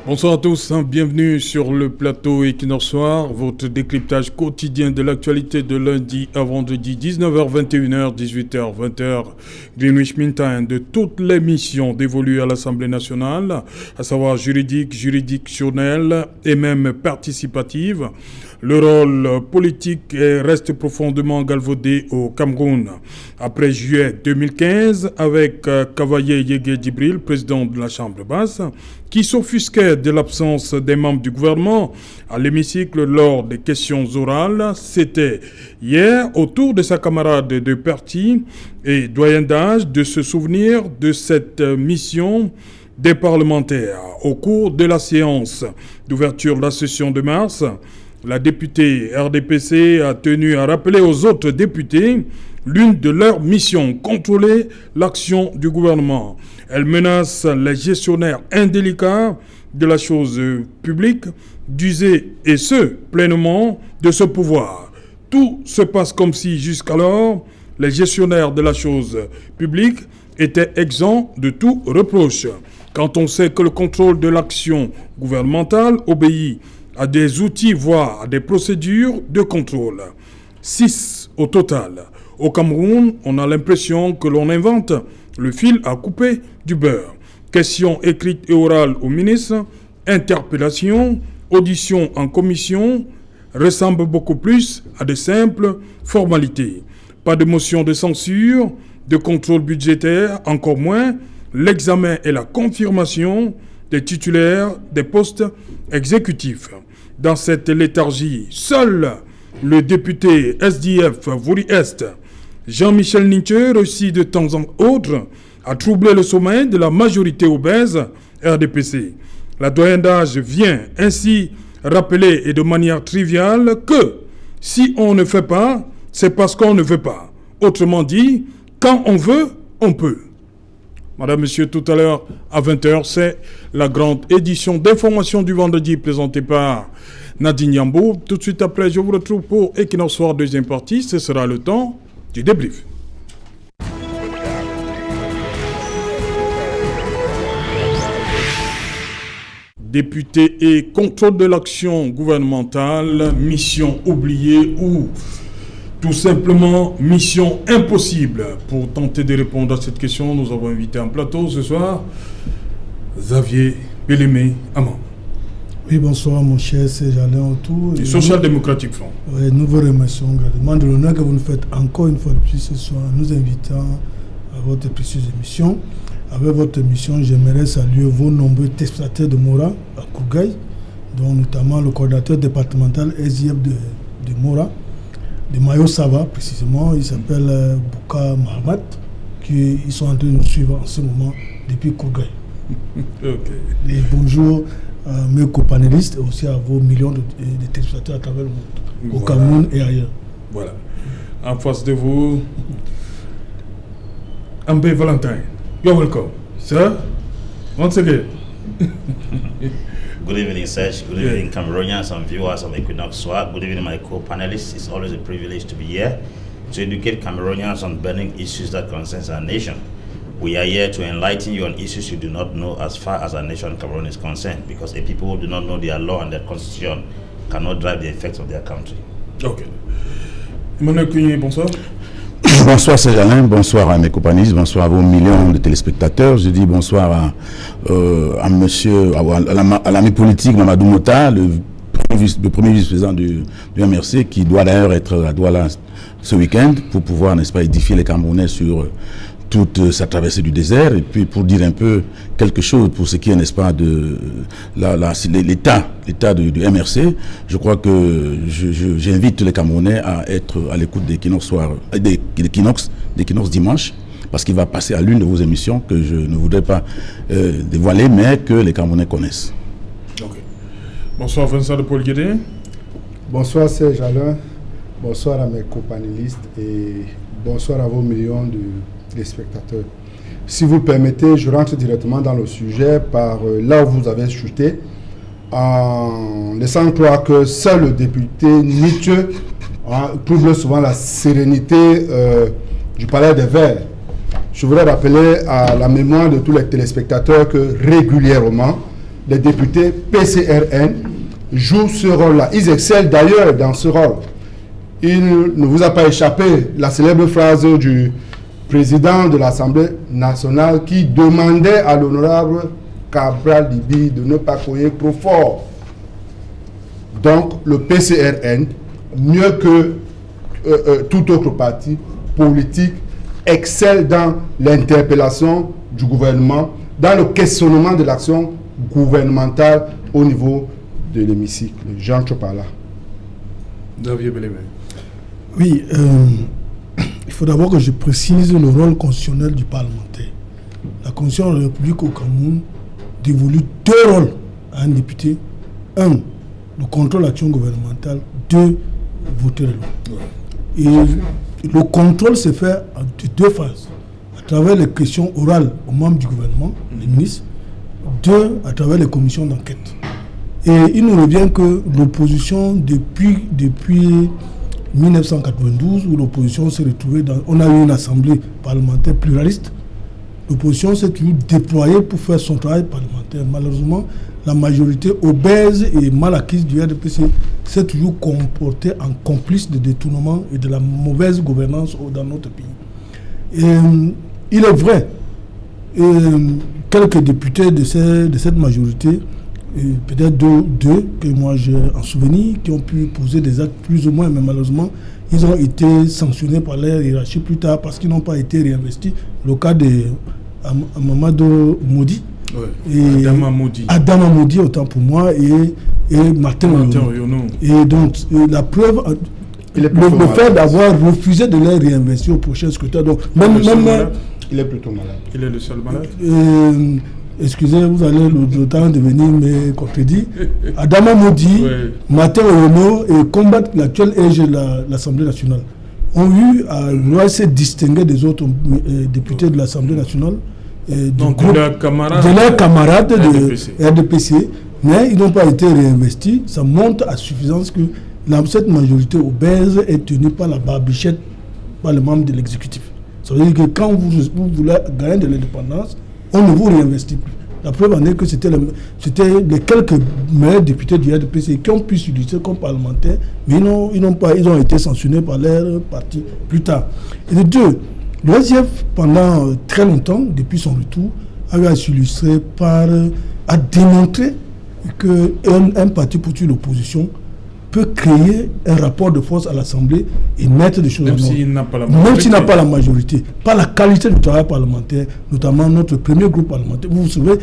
Bonsoir à tous, bienvenue sur le plateau Equinox Soir, votre décryptage quotidien de l'actualité de lundi à vendredi, 19h, 21h, 18h, 20h, Greenwich Mean Time, de toutes les missions dévolues à l'Assemblée nationale, à savoir juridique, juridictionnelle et même participative. Le rôle politique reste profondément galvaudé au Cameroun. Après juillet 2015, avec Kavaye Yege Djibril, président de la Chambre basse, qui s'offusquait de l'absence des membres du gouvernement à l'hémicycle lors des questions orales, c'était hier au tour de sa camarade de parti et doyen d'âge de se souvenir de cette mission des parlementaires. Au cours de la séance d'ouverture de la session de mars, la députée RDPC a tenu à rappeler aux autres députés l'une de leurs missions, contrôler l'action du gouvernement. Elle menace les gestionnaires indélicats de la chose publique d'user, et ce, pleinement, de ce pouvoir. Tout se passe comme si, jusqu'alors, les gestionnaires de la chose publique étaient exempts de tout reproche. Quand on sait que le contrôle de l'action gouvernementale obéit à des outils, voire à des procédures de contrôle. 6 au total. Au Cameroun, on a l'impression que l'on invente le fil à couper du beurre. Questions écrites et orales au ministre, interpellations, auditions en commission ressemblent beaucoup plus à de simples formalités. Pas de motion de censure, de contrôle budgétaire, encore moins l'examen et la confirmation des titulaires des postes exécutifs. Dans cette léthargie, seul le député SDF Vouri-Est, Jean-Michel Ninche, réussit de temps en autre à troubler le sommeil de la majorité obèse RDPC. La doyenne d'âge vient ainsi rappeler, et de manière triviale, que si on ne fait pas, c'est parce qu'on ne veut pas. Autrement dit, quand on veut, on peut. Madame, Monsieur, tout à l'heure, à 20h, c'est la grande édition d'information du vendredi présentée par Nadine Yambo. Tout de suite après, je vous retrouve pour Equinox Soir, deuxième partie. Ce sera le temps du débrief. Député et contrôle de l'action gouvernementale, mission oubliée ou tout simplement mission impossible. Pour tenter de répondre à cette question, nous avons invité en plateau ce soir Xavier Bellemé Amand. Oui, bonsoir mon cher Serge Alain Autour. Du Social-Démocratique Front. Oui, nous vous remercions grandement de l'honneur que vous nous faites encore une fois de plus ce soir, nous invitant à votre précieuse émission. Avec votre émission, j'aimerais saluer vos nombreux téléspectateurs de Mora à Kourgaï, dont notamment le coordinateur départemental SIF de Mora, de Mayo Sava précisément, il s'appelle Bouka Mahamat, ils sont en train de nous suivre en ce moment depuis Kourgaï. Okay. Et bonjour à mes copanélistes et aussi à vos millions de téléspectateurs à travers le monde, au Cameroun et ailleurs. Voilà. En face de vous, Ambé Valentin. You're welcome. Sir, once again. Good evening, Serge. Good evening, Cameroonians and viewers of Equinox Soir. Good evening, my co-panelists. It's always a privilege to be here to educate Cameroonians on burning issues that concern our nation. We are here to enlighten you on issues you do not know as far as our nation, Cameroon, is concerned, because a people who do not know their law and their constitution cannot drive the effects of their country. Ok. Emmanuel Cugny, bonsoir. Bonsoir Serge Alain, bonsoir à mes compagnons, bonsoir à vos millions de téléspectateurs. Je dis bonsoir à l'ami politique Mamadou Mota, le premier vice-président du MRC, qui doit d'ailleurs être à Douala ce week-end pour pouvoir, n'est-ce pas, édifier les Camerounais sur toute sa traversée du désert, et puis pour dire un peu quelque chose pour ce qui est, n'est-ce pas, de l'état du MRC. Je crois que j'invite tous les Camerounais à être à l'écoute d'Equinox dimanche, parce qu'il va passer à l'une de vos émissions que je ne voudrais pas dévoiler, mais que les Camerounais connaissent. Okay. Bonsoir Vincent de Paul Guédé. Bonsoir Serge Alain, bonsoir à mes copanélistes et bonsoir à vos millions de spectateurs. Si vous le permettez, je rentre directement dans le sujet par là où vous avez chuté, en laissant croire que seul le député Nietzsche trouble souvent la sérénité du Palais des Verts. Je voudrais rappeler à la mémoire de tous les téléspectateurs que régulièrement, des députés PCRN jouent ce rôle-là. Ils excellent d'ailleurs dans ce rôle. Il ne vous a pas échappé la célèbre phrase du président de l'Assemblée nationale qui demandait à l'honorable Cabral Liby de ne pas courir trop fort. Donc le PCRN, mieux que tout autre parti politique, excelle dans l'interpellation du gouvernement, dans le questionnement de l'action gouvernementale au niveau de l'hémicycle. J'entre par là. Xavier Bellemé. Oui, il faut d'abord que je précise le rôle constitutionnel du parlementaire. La Constitution de la République au Cameroun dévolue deux rôles à un député. Un, le contrôle de l'action gouvernementale. Deux, voter les lois. Et le contrôle se fait en deux phases. À travers les questions orales aux membres du gouvernement, les ministres. Deux, à travers les commissions d'enquête. Et il nous revient que l'opposition, depuis 1992, où l'opposition s'est retrouvée dans... On a eu une assemblée parlementaire pluraliste. L'opposition s'est toujours déployée pour faire son travail parlementaire. Malheureusement, la majorité obèse et mal acquise du RDPC s'est toujours comportée en complice de détournement et de la mauvaise gouvernance dans notre pays. Et, il est vrai, quelques députés de cette majorité, peut-être deux que moi j'ai en souvenir, qui ont pu poser des actes plus ou moins, mais malheureusement, ils ont été sanctionnés par leur hiérarchie plus tard parce qu'ils n'ont pas été réinvestis. Le cas de Mamadou Modi. Ouais. Adama Modi, autant pour moi, et Martin Oyono. Et donc, la preuve, le fait d'avoir refusé de les réinvestir au prochain scrutin. Donc, il est plutôt malade. Il est le seul malade. Excusez, vous allez le temps de venir me contredire. Adama Modi, Martin Oyono et combattre l'actuel âge de l'Assemblée nationale ont eu à se distinguer des autres députés de l'Assemblée nationale. Donc de leurs camarades de RDPC, mais ils n'ont pas été réinvestis. Ça montre à suffisance que cette majorité obèse est tenue par la barbichette, par les membres de l'exécutif. Ça veut dire que quand vous voulez gagner de l'indépendance, on ne vous réinvestit plus. La preuve en est que c'était les quelques meilleurs députés du RDPC qui ont pu s'utiliser comme parlementaires, mais ils ont été sanctionnés par leur parti plus tard. Et de deux, l'OSIF, pendant très longtemps, depuis son retour, avait s'illustrer à démontrer qu'un parti politique de l'opposition peut créer un rapport de force à l'Assemblée et mettre des choses en ordre. Même s'il n'a pas la majorité. Par la qualité du travail parlementaire, notamment notre premier groupe parlementaire. Vous vous souvenez,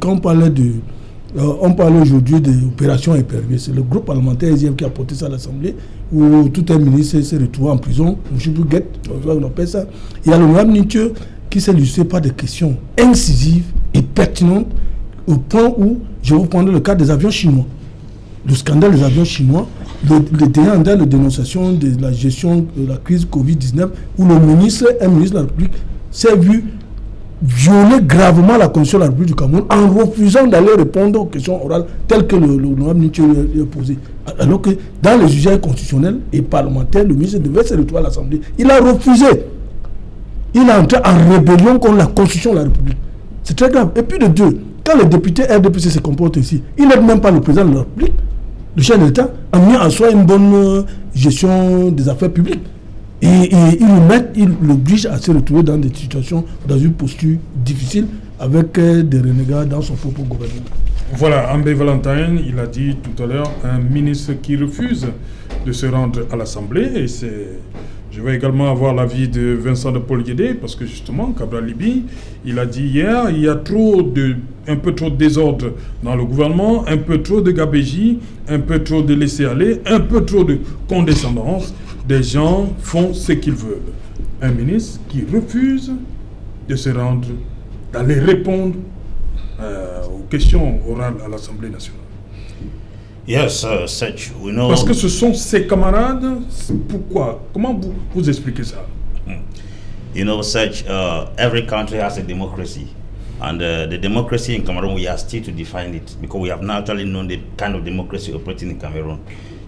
quand on parlait aujourd'hui de l'opération épervier, c'est le groupe parlementaire ESIF qui a porté ça à l'Assemblée, où tout un ministre s'est retrouvé en prison, on appelle ça. Il y a l'honorable Nitieux qui s'est illustré par des questions incisives et pertinentes, au point où, je vais vous prendre le cas des avions chinois. Le scandale des avions chinois, le dénonciation de la gestion de la crise Covid-19, où un ministre de la République s'est vu violer gravement la Constitution de la République du Cameroun en refusant d'aller répondre aux questions orales telles que l'honorable Nitieux lui a posées. Alors que dans les usages constitutionnels et parlementaires, le ministre devait se retrouver à l'Assemblée. Il a refusé. Il est entré en rébellion contre la Constitution de la République. C'est très grave. Et puis de deux, quand les députés RDPC se comportent ici, ils n'aident même pas le président de la République, le chef de l'État, a mis en soi une bonne gestion des affaires publiques. Et ils l'obligent à se retrouver dans des situations, dans une posture difficile, avec des renégats dans son propre gouvernement. Voilà, Ambé Valentine, il a dit tout à l'heure, un ministre qui refuse de se rendre à l'Assemblée, et je vais également avoir l'avis de Vincent de Paul Guédé, parce que justement, Cabral Liby, il a dit hier, il y a un peu trop de désordre dans le gouvernement, un peu trop de gabégie, un peu trop de laisser-aller, un peu trop de condescendance. Des gens font ce qu'ils veulent. Un ministre qui refuse de se rendre, d'aller répondre aux questions orales à l'Assemblée nationale. Yes, such we know. Parce que ce sont ses camarades. Pourquoi? Comment vous expliquez ça? You know, such every country has a democracy, and the democracy in Cameroon, we are still to define it, because we have not actually known the kind of democracy operating in Cameroon.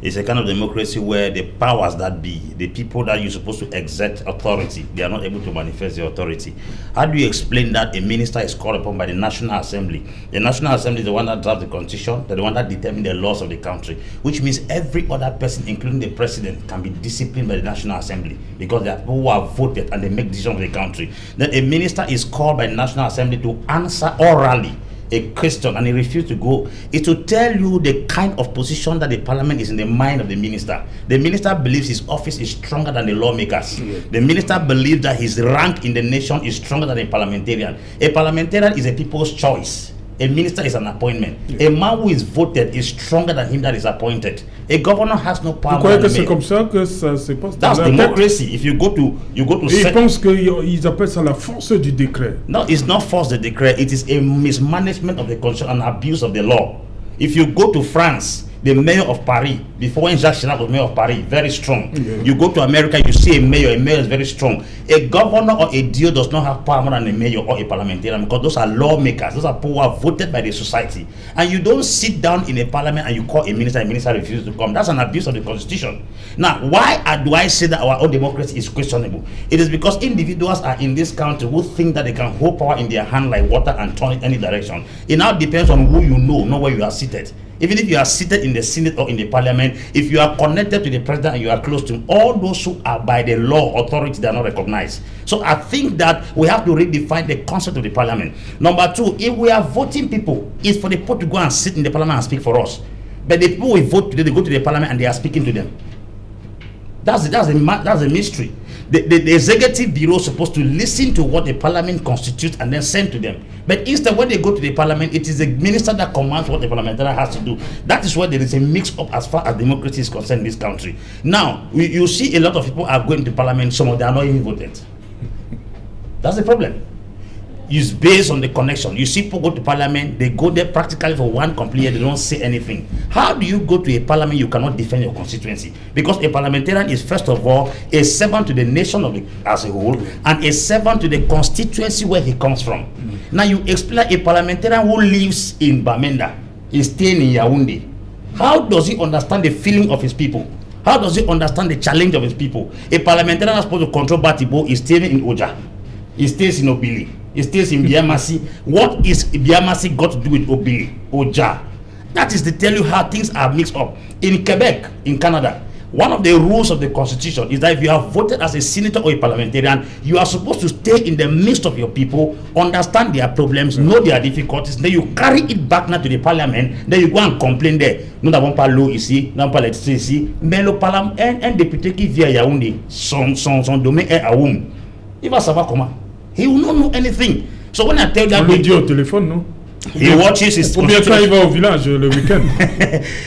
It's a kind of democracy where the powers that be, the people that you're supposed to exert authority, they are not able to manifest the authority. How do you explain that a minister is called upon by the National Assembly? The National Assembly is the one that drafts the constitution, they're the one that determines the laws of the country, which means every other person, including the president, can be disciplined by the National Assembly because they are people who are voted and they make decisions of the country. Then a minister is called by the National Assembly to answer orally a question and he refused to go. It to tell you the kind of position that the parliament is in the mind of the minister. The minister believes his office is stronger than the lawmakers. The minister believes that his rank in the nation is stronger than a parliamentarian. A parliamentarian is a people's choice. A minister is an appointment. A man who is voted is stronger than him that is appointed. A governor has no power. Vous croyez que c'est comme ça que ça se passe? That's democracy. If you go to ils pensent qu'ils appellent ça la force du décret. No, it's not force the decree. It is a mismanagement of the constitution and abuse of the law. If you go to France, the mayor of Paris, before when Jacques Chirac was mayor of Paris, very strong. You go to America, you see a mayor is very strong. A governor or a DO does not have power more than a mayor or a parliamentarian because those are lawmakers, those are people who are voted by the society. And you don't sit down in a parliament and you call a minister refuses to come. That's an abuse of the constitution. Now, why do I say that our own democracy is questionable? It is because individuals are in this country who think that they can hold power in their hand like water and turn it any direction. It now depends on who you know, not where you are seated. Even if you are seated in the Senate or in the Parliament, if you are connected to the president and you are close to him, all those who are by the law authority, they are not recognized. So I think that we have to redefine the concept of the Parliament. Number two, if we are voting people, it's for the people to go and sit in the Parliament and speak for us. But the people we vote today, they go to the Parliament and they are speaking to them. That's a mystery. The executive bureau is supposed to listen to what the parliament constitutes and then send to them. But instead, when they go to the parliament, it is the minister that commands what the parliamentarian has to do. That is why there is a mix-up as far as democracy is concerned in this country. Now, you see a lot of people are going to parliament, some of them are not even voted. That's the problem. It's based on the connection. You see people go to parliament, they go there practically for one complete year, they don't say anything. How do you go to a parliament you cannot defend your constituency? Because a parliamentarian is first of all a servant to the nation as a whole and a servant to the constituency where he comes from. Now you explain a parliamentarian who lives in Bamenda, is staying in Yaoundé. How does he understand the feeling of his people? How does he understand the challenge of his people? A parliamentarian is supposed to control Batibo is staying in Oja. He stays in Obili. He stays in Biamasi. What is Biamasi got to do with Obili? Oja. That is to tell you how things are mixed up. In Quebec, in Canada, one of the rules of the constitution is that if you are voted as a senator or a parliamentarian, you are supposed to stay in the midst of your people, understand their problems, know their difficulties, then you carry it back now to the parliament, then you go and complain there. Nous n'avons pas l'eau ici, nous n'avons pas l'électricité ici, mais le parlement, un député qui vit à Yaoundé, son domaine est à Oum. Il va savoir comment. He will not know anything. So when I tell that, on le dit au téléphone, non? He watches his constituency. Quand il va au village le week-end.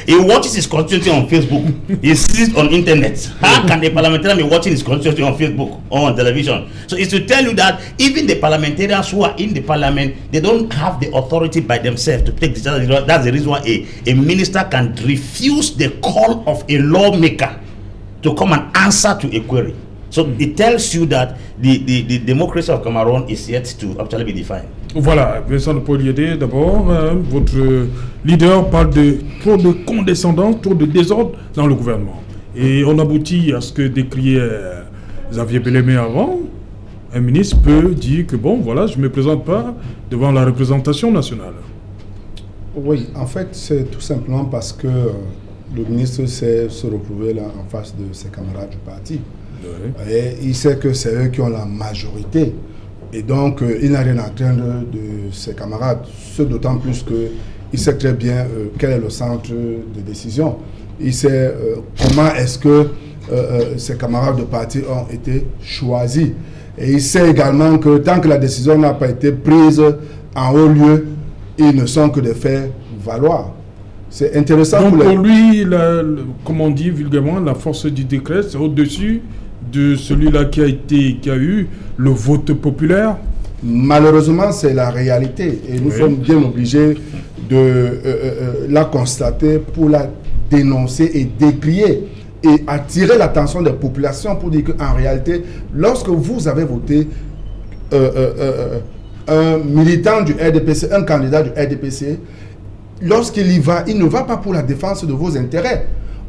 He watches his constituency on Facebook. He sees it on internet. How can the parliamentarian be watching his constituency on Facebook or on television? So it's to tell you that even the parliamentarians who are in the parliament, they don't have the authority by themselves to take decisions. That's the reason why a minister can refuse the call of a lawmaker to come and answer to a query. So it tells you that the democracy of Cameroon is yet to actually be defined. Voilà, Vincent Poliédé, d'abord, votre leader parle de trop de condescendance, trop de désordre dans le gouvernement. Et on aboutit à ce que décriait Xavier Bellemé avant. Un ministre peut dire que bon, voilà, je ne me présente pas devant la représentation nationale. Oui, en fait, c'est tout simplement parce que le ministre sait se retrouver là en face de ses camarades du parti. Oui. Et il sait que c'est eux qui ont la majorité. Et donc, il n'a rien à craindre de ses camarades. Ce d'autant plus qu'il sait très bien quel est le centre de décision. Il sait comment est-ce que ses camarades de parti ont été choisis. Et il sait également que tant que la décision n'a pas été prise en haut lieu, ils ne sont que des faits valoir. C'est intéressant. Donc pour lui, comme on dit vulgairement, la force du décret, c'est au-dessus de celui-là qui a eu le vote populaire. Malheureusement, c'est la réalité. Et nous sommes bien obligés de la constater pour la dénoncer et décrier et attirer l'attention des populations pour dire qu'en réalité, lorsque vous avez voté un militant du RDPC, un candidat du RDPC, lorsqu'il y va, il ne va pas pour la défense de vos intérêts.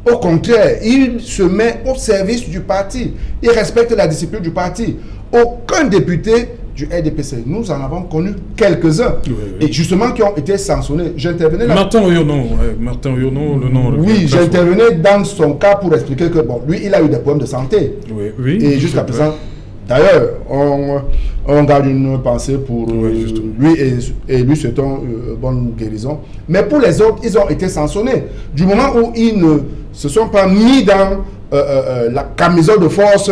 Au contraire, il se met au service du parti. Il respecte la discipline du parti. Aucun député du RDPC, nous en avons connu quelques-uns, et justement qui ont été sanctionnés. J'intervenais là. Martin Oyono, le nom. Oui, j'intervenais dans son cas pour expliquer que bon, lui, il a eu des problèmes de santé. Oui. Et jusqu'à présent, d'ailleurs, on garde une pensée pour lui et lui souhaitons bonne guérison. Mais pour les autres, ils ont été sanctionnés. Du moment où ils ne se sont pas mis dans la camisole de force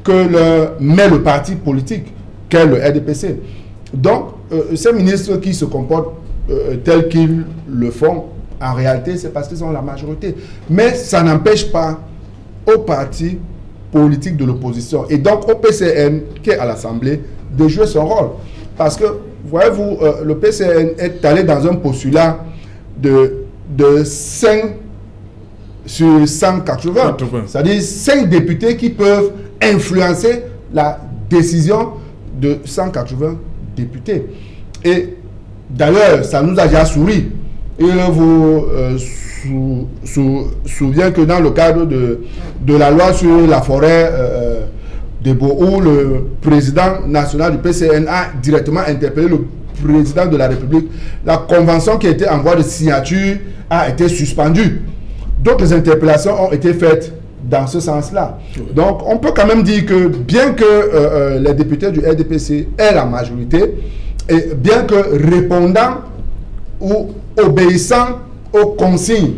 que met le parti politique qu'est le RDPC. Donc, ces ministres qui se comportent tels qu'ils le font, en réalité, c'est parce qu'ils ont la majorité. Mais ça n'empêche pas au parti politique de l'opposition, et donc au PCN, qui est à l'Assemblée, de jouer son rôle. Parce que, voyez-vous, le PCN est allé dans un postulat de 5 sur 180. C'est-à-dire 5 députés qui peuvent influencer la décision de 180 députés. Et d'ailleurs, ça nous a déjà souri. Il vous souvient que dans le cadre de la loi sur la forêt de Beau, où le président national du PCN a directement interpellé le président de la République, la convention qui était en voie de signature a été suspendue. Donc les interpellations ont été faites dans ce sens-là. Donc, on peut quand même dire que bien que les députés du RDPC aient la majorité, et bien que répondant ou obéissant aux consignes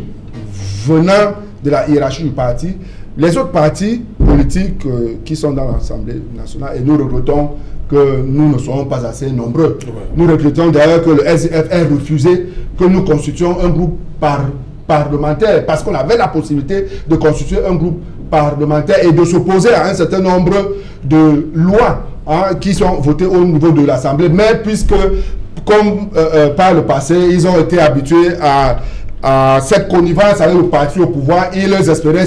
venant de la hiérarchie du parti, les autres partis politiques qui sont dans l'Assemblée nationale, et nous regrettons que nous ne soyons pas assez nombreux. Nous regrettons d'ailleurs que le SDF ait refusé que nous constituions un groupe parlementaire, parce qu'on avait la possibilité de constituer un groupe parlementaire et de s'opposer à un certain nombre de lois qui sont votées au niveau de l'Assemblée. Mais puisque, comme par le passé, ils ont été habitués à cette connivence avec le parti au pouvoir, ils espéraient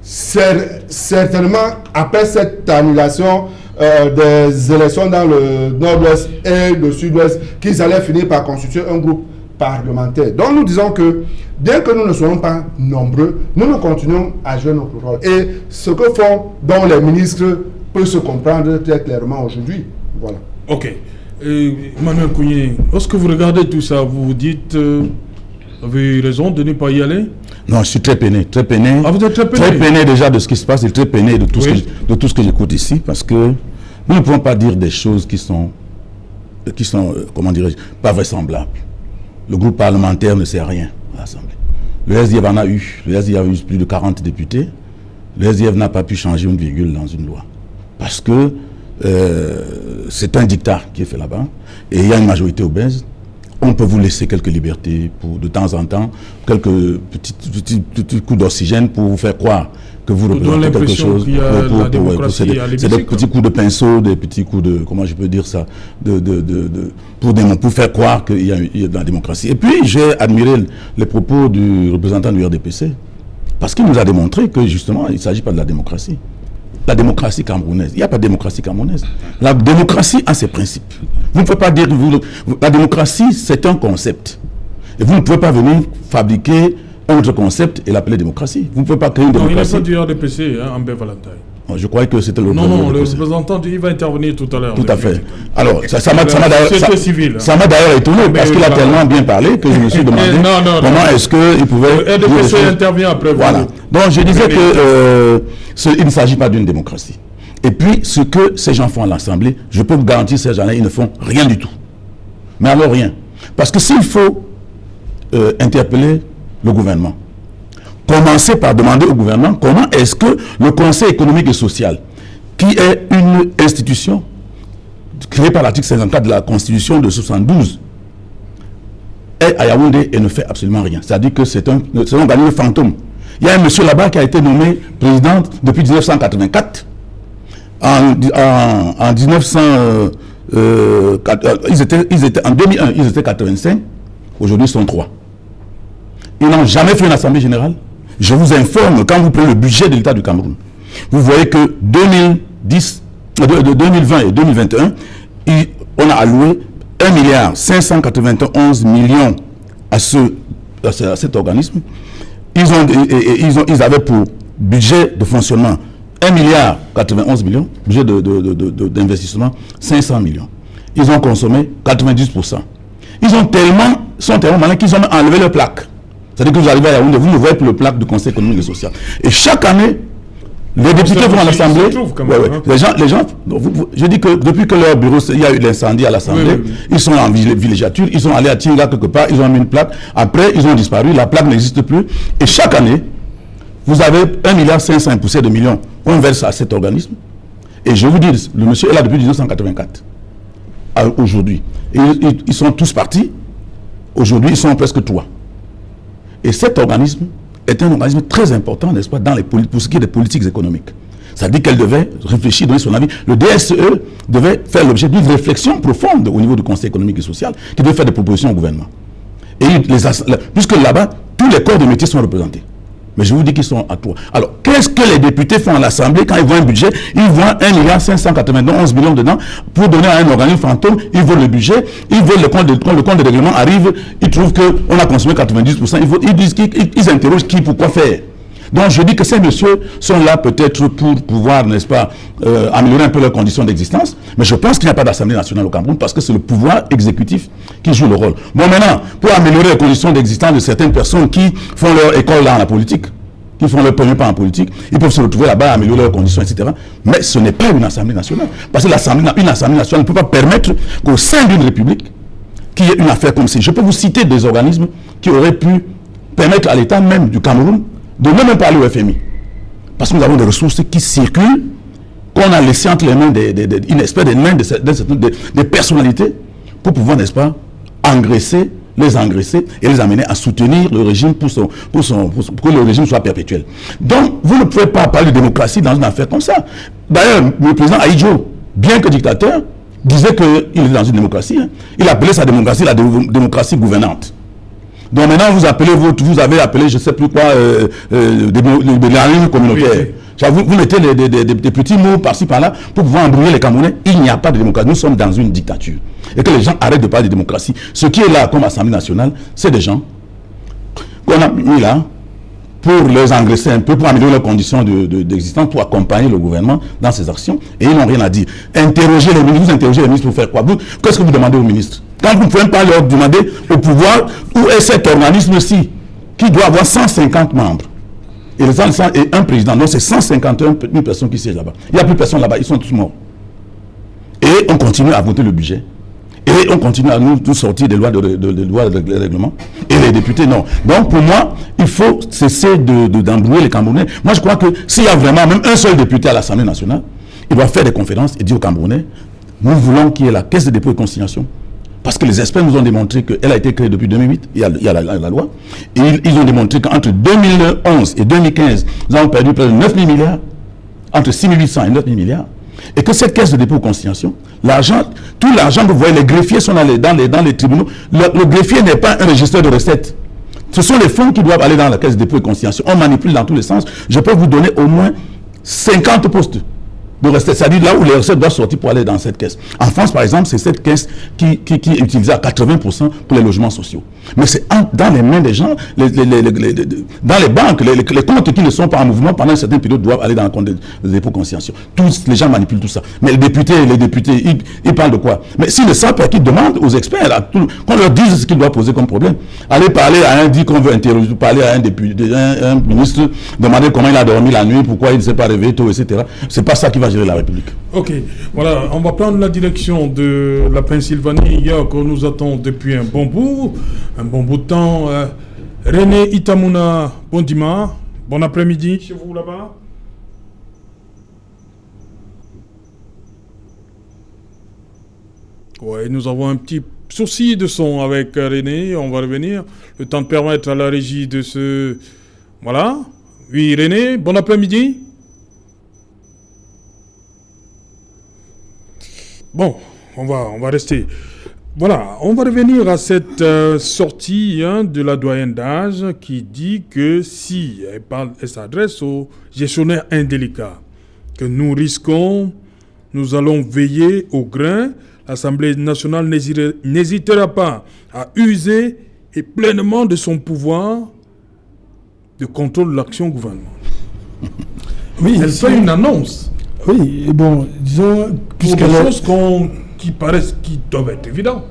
certainement, après cette annulation des élections dans le nord-ouest et le sud-ouest, qu'ils allaient finir par constituer un groupe parlementaire. Donc nous disons que bien que nous ne soyons pas nombreux, nous continuons à jouer notre rôle. Et ce que font donc les ministres peut se comprendre très clairement aujourd'hui. Voilà. Ok. Manuel Kougné, lorsque vous regardez tout ça, vous vous dites, vous avez raison de ne pas y aller? Non, je suis très peiné, très peiné. Ah, vous êtes très peiné? Très peiné déjà de ce qui se passe et très peiné de tout ce que j'écoute ici, parce que nous ne pouvons pas dire des choses qui sont comment dirais-je, pas vraisemblables. Le groupe parlementaire ne sert à rien à l'Assemblée. Le SDF en a eu. Le SDF a eu plus de 40 députés. Le SDF n'a pas pu changer une virgule dans une loi. Parce que c'est un dictat qui est fait là-bas. Et il y a une majorité obèse. On peut vous laisser quelques libertés pour, de temps en temps, quelques petits coups d'oxygène pour vous faire croire que vous représentez quelque chose. C'est des petits coups de pinceau, des petits coups de, comment je peux dire ça, pour faire croire qu'il y a de la démocratie. Et puis j'ai admiré les propos du représentant du RDPC, parce qu'il nous a démontré que justement il ne s'agit pas de la démocratie. La démocratie camerounaise, il n'y a pas de démocratie camerounaise. La démocratie a ses principes. Vous ne pouvez pas dire la démocratie, c'est un concept. Et vous ne pouvez pas venir fabriquer un autre concept et l'appeler démocratie. Vous ne pouvez pas créer une démocratie. Non, il n'est pas du RDPC, Ambé Valentin. Je croyais que c'était le Non, le représentant, il va intervenir tout à l'heure. Tout à fait. Alors, ça m'a d'ailleurs étonné, parce qu'il a tellement bien parlé que je me suis demandé comment est-ce qu'il pouvait... Le RDPC intervient après vous. Voilà. Donc, je disais que il ne s'agit pas d'une démocratie. Et puis, ce que ces gens font à l'Assemblée, je peux vous garantir, ces gens-là, ils ne font rien du tout. Mais alors rien. Parce que s'il faut interpeller le gouvernement, commencer par demander au gouvernement comment est-ce que le Conseil économique et social, qui est une institution créée par l'article 54 de la Constitution de 72, est à Yaoundé et ne fait absolument rien. C'est-à-dire que c'est un organisme fantôme. Il y a un monsieur là-bas qui a été nommé président depuis 1984. En 1900, en 2001, ils étaient 85. Aujourd'hui, ils sont 3. Ils n'ont jamais fait une assemblée générale. Je vous informe, quand vous prenez le budget de l'État du Cameroun, vous voyez que 2020 et 2021, on a alloué 1,591 milliard à cet organisme. ils avaient pour budget de fonctionnement 1 milliard 91 millions, budget d'investissement 500 millions. Ils ont consommé 90%. Ils sont tellement malins qu'ils ont enlevé leur plaque. C'est-à-dire que vous arrivez à Yaoundé, vous ne voyez plus le plaque du Conseil économique et social. Et chaque année, les députés vont à l'Assemblée. Les gens, je dis que depuis que leur bureau, il y a eu l'incendie à l'Assemblée, ils sont en villégiature, ils sont allés à Tinga quelque part, ils ont mis une plaque. Après, ils ont disparu, la plaque n'existe plus. Et chaque année, vous avez 1,5 milliard de millions. On verse à cet organisme. Et je vous dis, le monsieur est là depuis 1984. Aujourd'hui. Ils sont tous partis. Aujourd'hui, ils sont presque 3. Et cet organisme est un organisme très important, n'est-ce pas, pour ce qui est des politiques économiques. Ça dit qu'elle devait réfléchir, donner son avis. Le DSE devait faire l'objet d'une réflexion profonde au niveau du Conseil économique et social, qui devait faire des propositions au gouvernement. Et puisque là-bas, tous les corps de métier sont représentés. Mais je vous dis qu'ils sont à 3. Alors, qu'est-ce que les députés font à l'Assemblée quand ils voient un budget? Ils voient 1,591 milliard dedans pour donner à un organisme fantôme. Ils veulent le budget, ils veulent quand le compte de règlement arrive, ils trouvent qu'on a consommé 90%. Ils interrogent qui, pourquoi faire. Donc, je dis que ces messieurs sont là peut-être pour pouvoir, n'est-ce pas, améliorer un peu leurs conditions d'existence. Mais je pense qu'il n'y a pas d'Assemblée nationale au Cameroun parce que c'est le pouvoir exécutif qui joue le rôle. Bon, maintenant, pour améliorer les conditions d'existence de certaines personnes qui font leur école là en la politique, qui font leur premier pas en politique, ils peuvent se retrouver là-bas, améliorer leurs conditions, etc. Mais ce n'est pas une Assemblée nationale. Parce que une Assemblée nationale ne peut pas permettre qu'au sein d'une république, qu'il y ait une affaire comme celle-ci. Je peux vous citer des organismes qui auraient pu permettre à l'État même du Cameroun de ne même pas aller au FMI. Parce que nous avons des ressources qui circulent, qu'on a laissées entre les mains des personnalités pour pouvoir, n'est-ce pas, les engraisser et les amener à soutenir le régime pour que le régime soit perpétuel. Donc, vous ne pouvez pas parler de démocratie dans une affaire comme ça. D'ailleurs, le président Ahidjo, bien que dictateur, disait qu'il est dans une démocratie. Hein. Il appelait sa démocratie la démocratie gouvernante. Donc maintenant, vous avez appelé, je ne sais plus quoi, des larmes communautaires. Oui. Vous mettez des petits mots par-ci, par-là pour pouvoir embrouiller les Camerounais. Il n'y a pas de démocratie. Nous sommes dans une dictature. Et que les gens arrêtent de parler de démocratie. Ce qui est là comme Assemblée nationale, c'est des gens qu'on a mis là pour les engraisser un peu, pour améliorer leurs conditions d'existence, pour accompagner le gouvernement dans ses actions. Et ils n'ont rien à dire. Interrogez les ministres pour faire quoi? Qu'est-ce que vous demandez aux ministres? Quand vous ne pouvez pas leur demander au pouvoir, où est cet organisme-ci, qui doit avoir 150 membres, et un président, donc c'est 151 personnes qui siègent là-bas. Il n'y a plus personne là-bas, ils sont tous morts. Et on continue à voter le budget. Et on continue à nous sortir des lois de règlement. Et les députés, non. Donc pour moi, il faut cesser d'embrouiller les Camerounais. Moi je crois que s'il y a vraiment même un seul député à l'Assemblée nationale, il doit faire des conférences et dire aux Camerounais, nous voulons qu'il y ait la caisse de dépôt et consignation. Parce que les experts nous ont démontré qu'elle a été créée depuis 2008, il y a la loi. Et ils ont démontré qu'entre 2011 et 2015, nous avons perdu près de 9 000 milliards, entre 6 800 et 9 000 milliards. Et que cette caisse de dépôt et consignation, tout l'argent que vous voyez, les greffiers sont dans les tribunaux. Le greffier n'est pas un registre de recettes. Ce sont les fonds qui doivent aller dans la caisse de dépôt et consignation. On manipule dans tous les sens. Je peux vous donner au moins 50 postes de recettes, c'est-à-dire là où les recettes doivent sortir pour aller dans cette caisse. En France, par exemple, c'est cette caisse qui est utilisée à 80% pour les logements sociaux. Mais c'est dans les mains des gens, dans les banques, les comptes qui ne sont pas en mouvement pendant une certaine période doivent aller dans le compte de dépôt consignation. Tous les gens manipulent tout ça. Mais les députés, ils parlent de quoi? Mais s'ils ne savent pas, qu'ils demandent aux experts, qu'on leur dise ce qu'ils doivent poser comme problème. Aller parler à un dit qu'on veut interroger, parler à un député, un ministre, demander comment il a dormi la nuit, pourquoi il ne s'est pas réveillé tôt, etc. C'est pas ça qui va gérer la République. Ok, voilà, on va prendre la direction de la Pennsylvanie, qu'on nous attend depuis un bon bout de temps. René Itamuna Bondima, bon après-midi chez vous là-bas. Ouais, nous avons un petit souci de son avec René, on va revenir. Le temps de permettre à la régie de se... Voilà. Oui, René, bon après-midi. Bon, on va rester. Voilà, on va revenir à cette sortie de la doyenne d'âge qui dit que si elle s'adresse aux gestionnaires indélicats, que nous risquons, nous allons veiller au grain, l'Assemblée nationale n'hésitera pas à user et pleinement de son pouvoir de contrôle de l'action gouvernementale. Oui, Elle fait une annonce. Oui, et bon, disons, Pour des choses qui doivent être évidentes.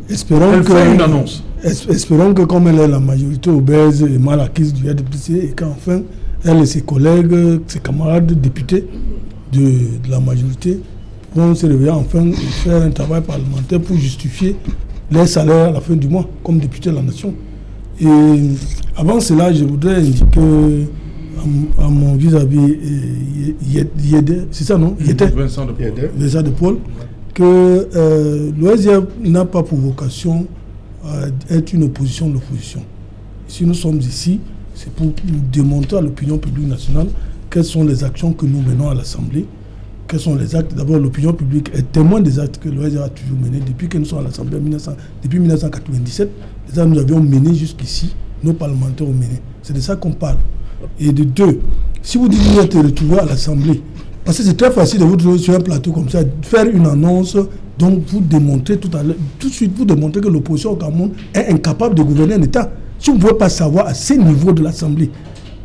Espérons fait une annonce. Espérons que comme elle est la majorité obèse et mal acquise du RDPC, et qu'enfin, elle et ses collègues, ses camarades députés de la majorité vont se réveiller enfin et faire un travail parlementaire pour justifier les salaires à la fin du mois, comme député de la nation. Et avant cela, je voudrais indiquer à mon vis-à-vis Yédé, c'est ça, non? Vincent de Paul, que l'OSIF n'a pas pour vocation d'être une opposition de l'opposition. Si nous sommes ici, c'est pour démontrer à l'opinion publique nationale quelles sont les actions que nous menons à l'Assemblée, quels sont les actes. D'abord, l'opinion publique est témoin des actes que l'OSIF a toujours menés depuis que nous sommes à l'Assemblée depuis 1997. Les actes nous avions menés jusqu'ici, nos parlementaires ont mené. C'est de ça qu'on parle. Et de deux, si vous dites que vous êtes retrouvé à l'Assemblée, parce que c'est très facile de vous trouver sur un plateau comme ça, faire une annonce, donc vous démontrez tout de suite, vous démontrez que l'opposition au Cameroun est incapable de gouverner un État. Si vous ne pouvez pas savoir à ce niveau de l'Assemblée,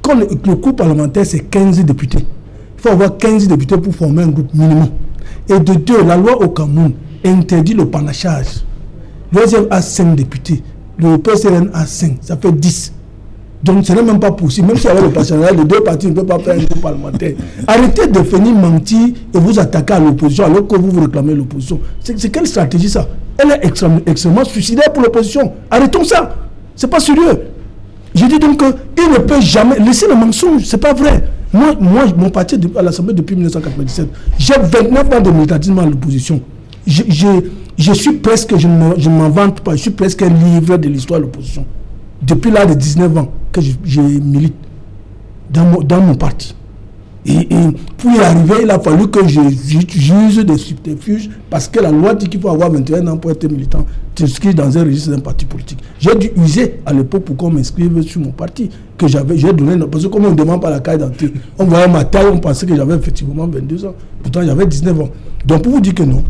quand le groupe parlementaire c'est 15 députés, il faut avoir 15 députés pour former un groupe minimum. Et de deux, la loi au Cameroun interdit le panachage. L'OSIF a 5 députés, le PCRN a 5, ça fait 10. Donc ce n'est même pas possible, même si avec le partenariat, les deux partis ne peuvent pas faire un groupe parlementaire. Arrêtez de venir mentir et vous attaquer à l'opposition alors que vous réclamez l'opposition. C'est quelle stratégie ça? Elle est extrêmement suicidaire pour l'opposition. Arrêtons ça. C'est pas sérieux. Je dis donc qu'il ne peut jamais laisser le mensonge. C'est pas vrai. Moi, mon parti à l'Assemblée depuis 1997, j'ai 29 ans de militantisme à l'opposition. Je suis presque, je ne m'en vante pas, je suis presque un livre de l'histoire de l'opposition. Depuis l'âge de 19 ans que je milite dans mon parti. Et pour y arriver, il a fallu que j'use des subterfuges parce que la loi dit qu'il faut avoir 21 ans pour être militant, t'inscrire dans un registre d'un parti politique. J'ai dû user à l'époque pour qu'on m'inscrive sur mon parti, que j'ai donné, parce que comme on ne demande pas la carte d'identité, on voyait ma taille, on pensait que j'avais effectivement 22 ans. Pourtant, j'avais 19 ans. Donc pour vous dire que non,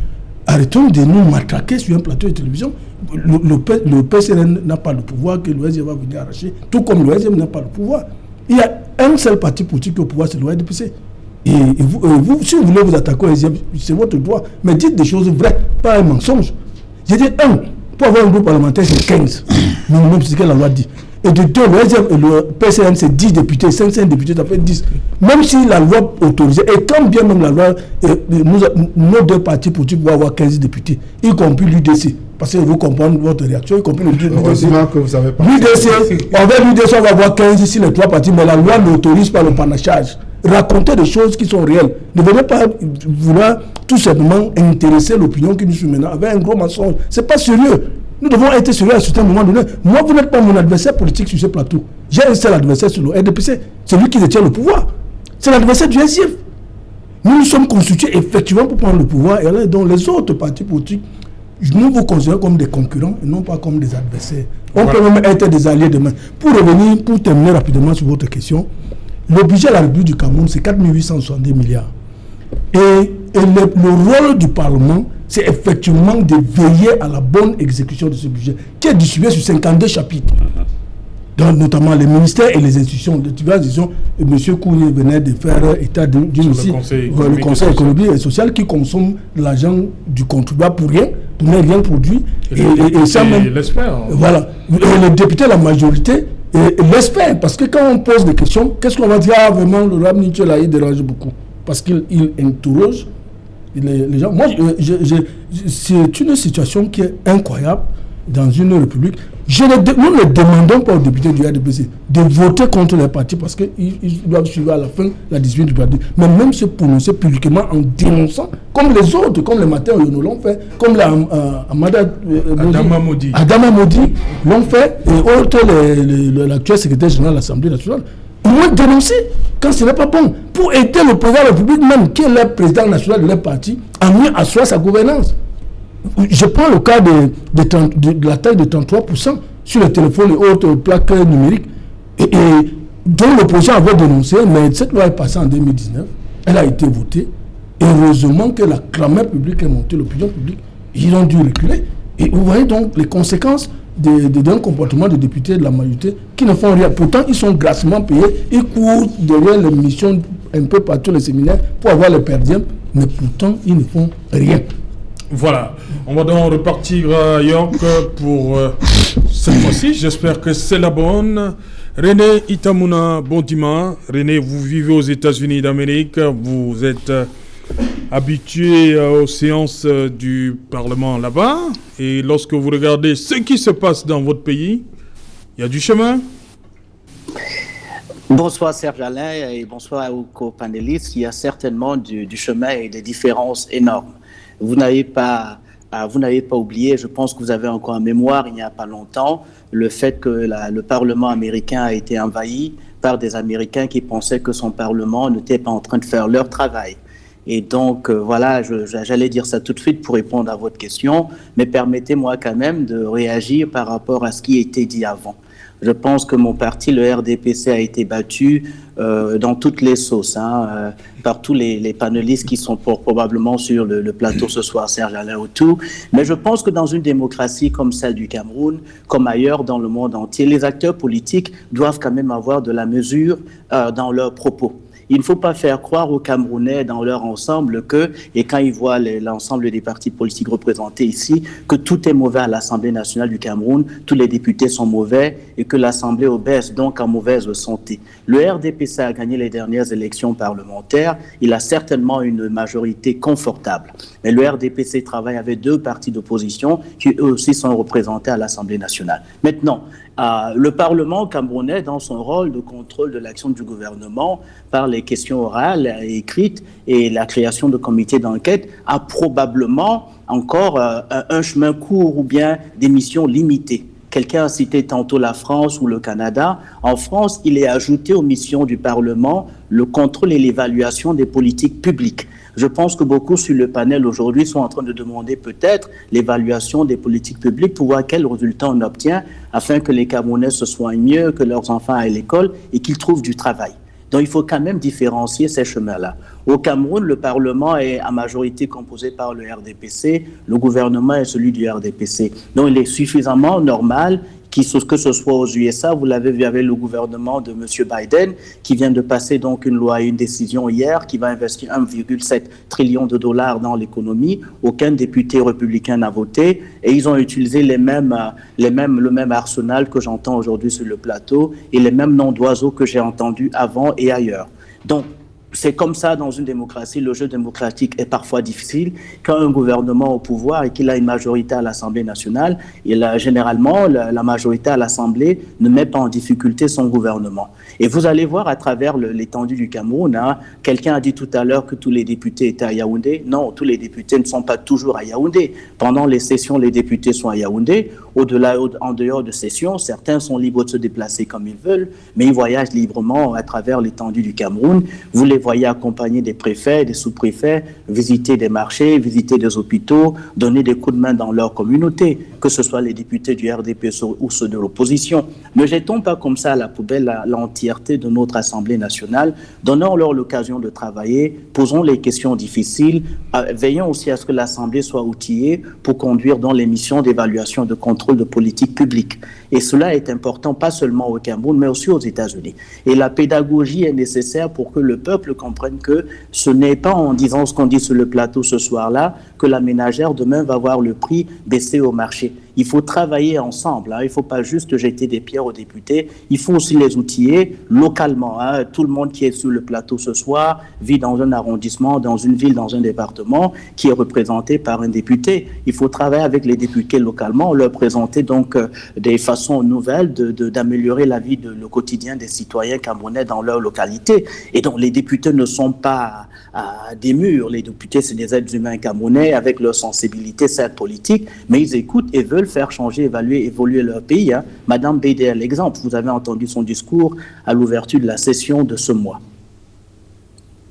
arrêtons de nous matraquer sur un plateau de télévision. Le PCRN n'a pas le pouvoir que l'OSIF va venir arracher, tout comme l'OSIF n'a pas le pouvoir. Il y a un seul parti politique au pouvoir, c'est l'ORDPC. Et vous, si vous voulez vous attaquer au l'OSIF, c'est votre droit, mais dites des choses vraies, pas un mensonge. J'ai dit, pour avoir un groupe parlementaire, c'est 15. Minimum, c'est ce que la loi dit. Et de deux, l'OSIF et le PCRN, c'est 10 députés, 5 députés, ça fait 10. Même si la loi autorisait, et quand bien même la loi, nos deux partis politiques vont avoir 15 députés, y compris l'UDC. Parce que vous comprenez votre réaction, y compris l'UDC. Heureusement que vous savez pas. L'UDC, avec l'UDC, on va avoir 15 ici, les trois partis, mais la loi n'autorise pas le panachage. Racontez des choses qui sont réelles. Ne venez pas vouloir tout simplement intéresser l'opinion qui nous suit maintenant avec un gros mensonge. C'est pas sérieux. Nous devons être sérieux à un certain moment donné. Moi, vous n'êtes pas mon adversaire politique sur ce plateau. J'ai un seul adversaire sur le RDPC. C'est lui qui détient le pouvoir. C'est l'adversaire du SIF. Nous nous sommes constitués effectivement pour prendre le pouvoir. Et là, donc les autres partis politiques, nous vous considérons comme des concurrents et non pas comme des adversaires. On peut même être des alliés demain. Pour revenir, pour terminer rapidement sur votre question, le budget de la République du Cameroun, c'est 4 870 milliards. Et le rôle du Parlement, c'est effectivement de veiller à la bonne exécution de ce budget, qui est distribué sur 52 chapitres. Donc, notamment les ministères et les institutions. De diverses institutions, M. Kouré venait de faire état d'une le Conseil économique et social qui consomme l'argent du contribuable pour rien, pour ne rien produire. Et ça même. L'espère. Voilà. Et les députés, la majorité, l'espèrent. Parce que quand on pose des questions, qu'est-ce qu'on va dire? Ah, vraiment, le roi Nietzsche là, il dérange beaucoup. Parce qu'il interroge les gens. Moi, c'est une situation qui est incroyable dans une république. Nous ne demandons pas aux députés du RDPC de voter contre les partis parce qu'ils doivent suivre à la fin la discipline du parti. Mais même se prononcer publiquement en dénonçant, comme les autres, comme les Matins nous l'ont fait, comme Adama Modi l'ont fait, et autres, l'actuel secrétaire général de l'Assemblée nationale. Au moins dénoncer quand ce n'est pas bon, pour aider le président de la République même, qui est le président national de leur parti, à mieux asseoir sa gouvernance. Je prends le cas de la taille de 33% sur les téléphones et autres plaques numériques, et dont l'opposition avait dénoncé, mais cette loi est passée en 2019, elle a été votée, et heureusement que la clameur publique est montée, l'opinion publique, ils ont dû reculer. Et vous voyez donc les conséquences d'un comportement de députés de la majorité qui ne font rien. Pourtant, ils sont grassement payés, ils courent derrière les missions un peu partout, les séminaires, pour avoir le perdième, mais pourtant, ils ne font rien. Voilà, on va donc repartir à York pour cette fois-ci. J'espère que c'est la bonne. René Itamuna Bondima. René, vous vivez aux États-Unis d'Amérique. Vous êtes habitué aux séances du Parlement là-bas. Et lorsque vous regardez ce qui se passe dans votre pays, il y a du chemin. Bonsoir Serge Alain et bonsoir aux co-panélistes. Il y a certainement du chemin et des différences énormes. Vous n'avez pas oublié, je pense que vous avez encore en mémoire, il n'y a pas longtemps, le fait que le Parlement américain a été envahi par des Américains qui pensaient que son Parlement n'était pas en train de faire leur travail. Et donc, voilà, j'allais dire ça tout de suite pour répondre à votre question, mais permettez-moi quand même de réagir par rapport à ce qui a été dit avant. Je pense que mon parti, le RDPC, a été battu dans toutes les sauces, par tous les panélistes qui sont probablement sur le plateau ce soir, Serge Alain Autou. Mais je pense que dans une démocratie comme celle du Cameroun, comme ailleurs dans le monde entier, les acteurs politiques doivent quand même avoir de la mesure dans leurs propos. Il ne faut pas faire croire aux Camerounais dans leur ensemble que, et quand ils voient l'ensemble des partis politiques représentés ici, que tout est mauvais à l'Assemblée nationale du Cameroun, tous les députés sont mauvais et que l'Assemblée obèse donc en mauvaise santé. Le RDPC a gagné les dernières élections parlementaires, il a certainement une majorité confortable. Mais le RDPC travaille avec 2 partis d'opposition qui eux aussi sont représentés à l'Assemblée nationale. Maintenant, le Parlement camerounais, dans son rôle de contrôle de l'action du gouvernement par les questions orales et écrites et la création de comités d'enquête, a probablement encore un chemin court ou bien des missions limitées. Quelqu'un a cité tantôt la France ou le Canada. En France, il est ajouté aux missions du Parlement le contrôle et l'évaluation des politiques publiques. Je pense que beaucoup sur le panel aujourd'hui sont en train de demander peut-être l'évaluation des politiques publiques pour voir quels résultats on obtient afin que les Camerounais se soignent mieux, que leurs enfants aillent à l'école et qu'ils trouvent du travail. Donc il faut quand même différencier ces chemins-là. Au Cameroun, le Parlement est à majorité composé par le RDPC, le gouvernement est celui du RDPC. Donc il est suffisamment normal que ce soit aux USA, vous l'avez vu avec le gouvernement de M. Biden, qui vient de passer donc une loi et une décision hier qui va investir 1,7 trillion de dollars dans l'économie. Aucun député républicain n'a voté et ils ont utilisé le même arsenal que j'entends aujourd'hui sur le plateau et les mêmes noms d'oiseaux que j'ai entendus avant et ailleurs. Donc, c'est comme ça dans une démocratie, le jeu démocratique est parfois difficile. Quand un gouvernement au pouvoir et qu'il a une majorité à l'Assemblée nationale, généralement la majorité à l'Assemblée ne met pas en difficulté son gouvernement. Et vous allez voir à travers l'étendue du Cameroun, quelqu'un a dit tout à l'heure que tous les députés étaient à Yaoundé. Non, tous les députés ne sont pas toujours à Yaoundé. Pendant les sessions, les députés sont à Yaoundé. En dehors de sessions, certains sont libres de se déplacer comme ils veulent, mais ils voyagent librement à travers l'étendue du Cameroun. Vous les voyez accompagner des préfets, des sous-préfets, visiter des marchés, visiter des hôpitaux, donner des coups de main dans leur communauté, que ce soit les députés du RDPC ou ceux de l'opposition. Ne jetons pas comme ça à la poubelle l'entièreté de notre Assemblée nationale, donnons-leur l'occasion de travailler, posons les questions difficiles, veillons aussi à ce que l'Assemblée soit outillée pour conduire dans les missions d'évaluation et de contrôle de politique publique. Et cela est important pas seulement au Cameroun, mais aussi aux États-Unis. Et la pédagogie est nécessaire pour que le peuple comprenne que ce n'est pas en disant ce qu'on dit sur le plateau ce soir-là que la ménagère demain va voir le prix baisser au marché. Il faut travailler ensemble. Il ne faut pas juste jeter des pierres aux députés. Il faut aussi les outiller localement. Tout le monde qui est sur le plateau ce soir vit dans un arrondissement, dans une ville, dans un département qui est représenté par un député. Il faut travailler avec les députés localement, leur présenter donc des façons nouvelles d'améliorer la vie, le quotidien des citoyens camerounais dans leur localité. Et donc les députés ne sont pas des murs. Les députés, c'est des êtres humains camerounais avec leur sensibilité, certes politique, mais ils écoutent et veulent faire changer, évoluer leur pays. Madame Bédé, l'exemple, vous avez entendu son discours à l'ouverture de la session de ce mois.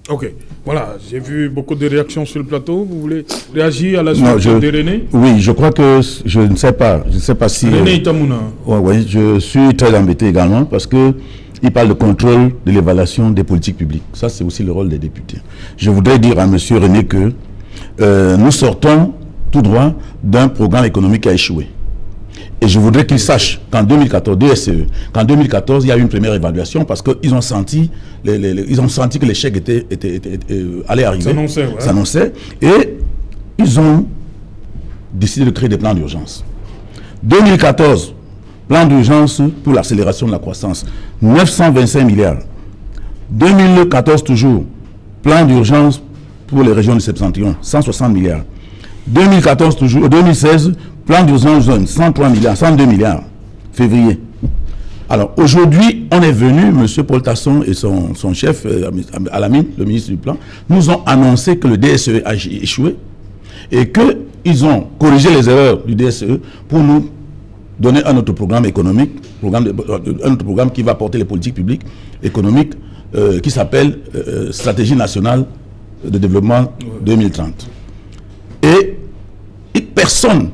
Ok, voilà, j'ai vu beaucoup de réactions sur le plateau. Vous voulez réagir à la suite de René? Oui, je crois que je ne sais pas si... René Itamuna. Oui, je suis très embêté également parce que il parle de contrôle de l'évaluation des politiques publiques. Ça, c'est aussi le rôle des députés. Je voudrais dire à M. René que nous sortons tout droit d'un programme économique qui a échoué. Et je voudrais qu'ils sachent qu'en 2014, DSE, qu'en 2014, il y a eu une première évaluation parce qu'ils ont senti, ils ont senti que l'échec allait arriver. S'annonçait. Et ils ont décidé de créer des plans d'urgence. 2014, plan d'urgence pour l'accélération de la croissance, 925 milliards. 2014 toujours, plan d'urgence pour les régions du Septentrion, 160 milliards. 2014 toujours, 2016, plan d'urgence zone, 103 milliards, 102 milliards, février. Alors aujourd'hui, on est venu, M. Paul Tasson et son chef, Alamine, le ministre du Plan, nous ont annoncé que le DSE a échoué et qu'ils ont corrigé les erreurs du DSE pour nous donner un autre programme économique, un autre programme qui va porter les politiques publiques économiques qui s'appelle Stratégie nationale de développement 2030. Et personne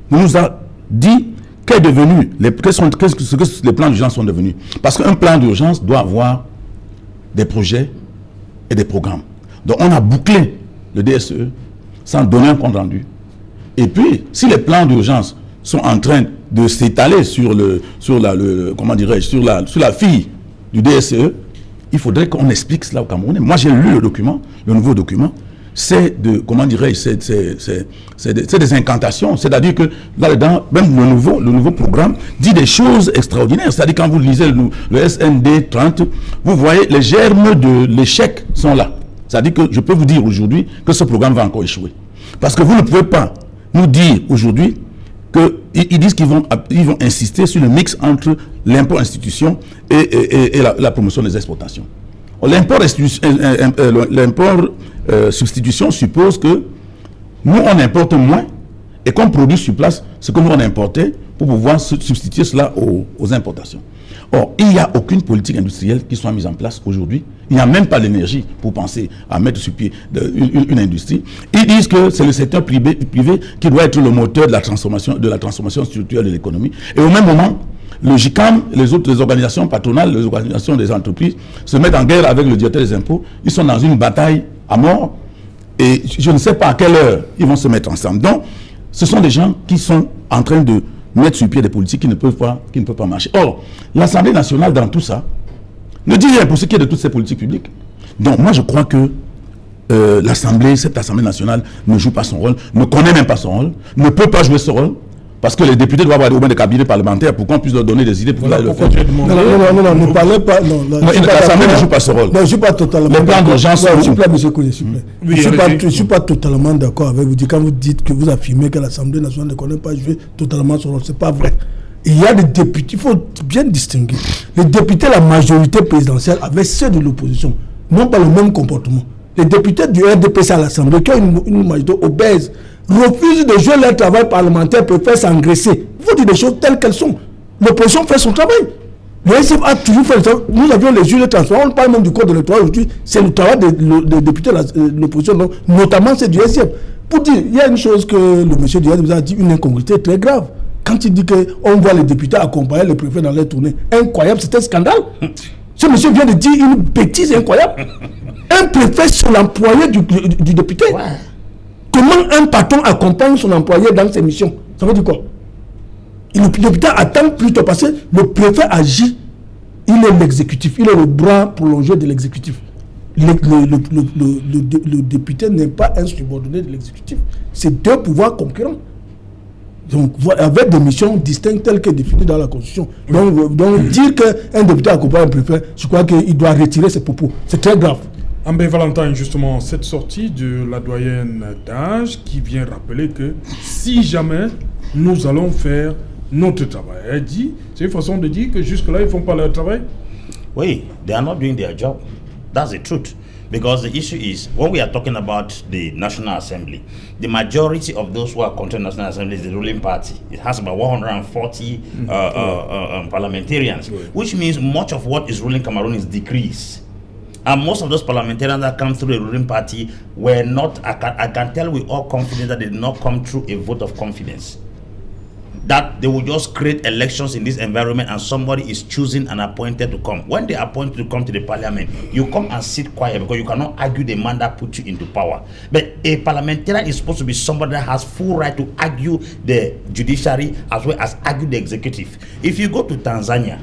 ne nous a dit qu'est devenu, ce que les plans d'urgence sont devenus. Parce qu'un plan d'urgence doit avoir des projets et des programmes. Donc on a bouclé le DSE sans donner un compte rendu. Et puis, si les plans d'urgence sont en train de s'étaler sur la fille du DSE, il faudrait qu'on explique cela aux Camerounais. Moi, j'ai lu le document, le nouveau document. C'est des incantations. C'est-à-dire que là-dedans, même le nouveau programme dit des choses extraordinaires. C'est-à-dire quand vous lisez le SND 30, vous voyez les germes de l'échec sont là. C'est-à-dire que je peux vous dire aujourd'hui que ce programme va encore échouer. Parce que vous ne pouvez pas nous dire aujourd'hui qu'ils disent qu'ils vont insister sur le mix entre l'import institution et la promotion des exportations. L'import substitution suppose que nous on importe moins et qu'on produit sur place ce que nous on importait pour pouvoir substituer cela aux importations. Or, il n'y a aucune politique industrielle qui soit mise en place aujourd'hui. Il n'y a même pas l'énergie pour penser à mettre sur pied une industrie. Ils disent que c'est le secteur privé qui doit être le moteur de la transformation structurelle de l'économie. Et au même moment, le GICAM, les organisations patronales, les organisations des entreprises se mettent en guerre avec le directeur des impôts. Ils sont dans une bataille à mort et je ne sais pas à quelle heure ils vont se mettre ensemble. Donc, ce sont des gens qui sont en train de mettre sur pied des politiques qui ne peuvent pas marcher. Or, l'Assemblée nationale, dans tout ça, ne dit rien pour ce qui est de toutes ces politiques publiques. Donc, moi, je crois que cette Assemblée nationale ne joue pas son rôle, ne connaît même pas son rôle, ne peut pas jouer ce rôle. Parce que les députés doivent avoir au moins des cabinets parlementaires pour qu'on puisse leur donner des idées pour le faire. Non, ne parlez pas. L'Assemblée ne joue pas ce rôle. Non, je ne suis pas totalement d'accord. Les plans d'urgence sont s'il vous plaît, monsieur Kouné, s'il vous plaît. Je ne suis pas totalement d'accord avec vous. Quand vous dites que vous affirmez que l'Assemblée nationale ne connaît pas jouer totalement son rôle, ce n'est pas vrai. Il y a des députés, il faut bien distinguer. Les députés, la majorité présidentielle, avec ceux de l'opposition, n'ont pas le même comportement. Les députés du RDPC à l'Assemblée, qui ont une majorité obèse, refusent de jouer leur travail parlementaire, préfèrent s'engraisser. Il faut dire des choses telles qu'elles sont. L'opposition fait son travail. Le SF a toujours fait le travail. Nous avions les juges de transport. On parle même du code électoral aujourd'hui. C'est le travail des députés de l'opposition, notamment c'est du SF. Pour dire, il y a une chose que le monsieur Diaz vous a dit, une incongruité très grave. Quand il dit qu'on voit les députés accompagner les préfets dans leur tournée, incroyable, c'est un scandale. Ce monsieur vient de dire une bêtise incroyable. Un préfet sur l'employé du député. Ouais. Comment un patron accompagne son employé dans ses missions? Ça veut dire quoi? Le député attend plutôt parce que le préfet agit. Il est l'exécutif, il est le bras prolongé de l'exécutif. Le député n'est pas un subordonné de l'exécutif. C'est deux pouvoirs concurrents. Donc, avec des missions distinctes telles que définies dans la Constitution. Donc dire qu'un député accompagne un préfet, je crois qu'il doit retirer ses propos. C'est très grave. Ambé Valentin, justement, cette sortie de la doyenne d'âge qui vient rappeler que si jamais nous allons faire notre travail, elle dit, c'est une façon de dire que jusque-là, ils ne font pas leur travail? Oui, they are not doing their job. That's the truth. Because the issue is, when we are talking about the National Assembly, the majority of those who are controlling the National Assembly is the ruling party. It has about 140 parliamentarians, which means much of what is ruling Cameroon is decreased. And most of those parliamentarians that come through the ruling party were not, I can tell with all confidence that they did not come through a vote of confidence. that they will just create elections in this environment and somebody is choosing and appointed to come. When they appoint to come to the parliament, you come and sit quiet because you cannot argue the man that put you into power. But a parliamentarian is supposed to be somebody that has full right to argue the judiciary as well as argue the executive. If you go to Tanzania,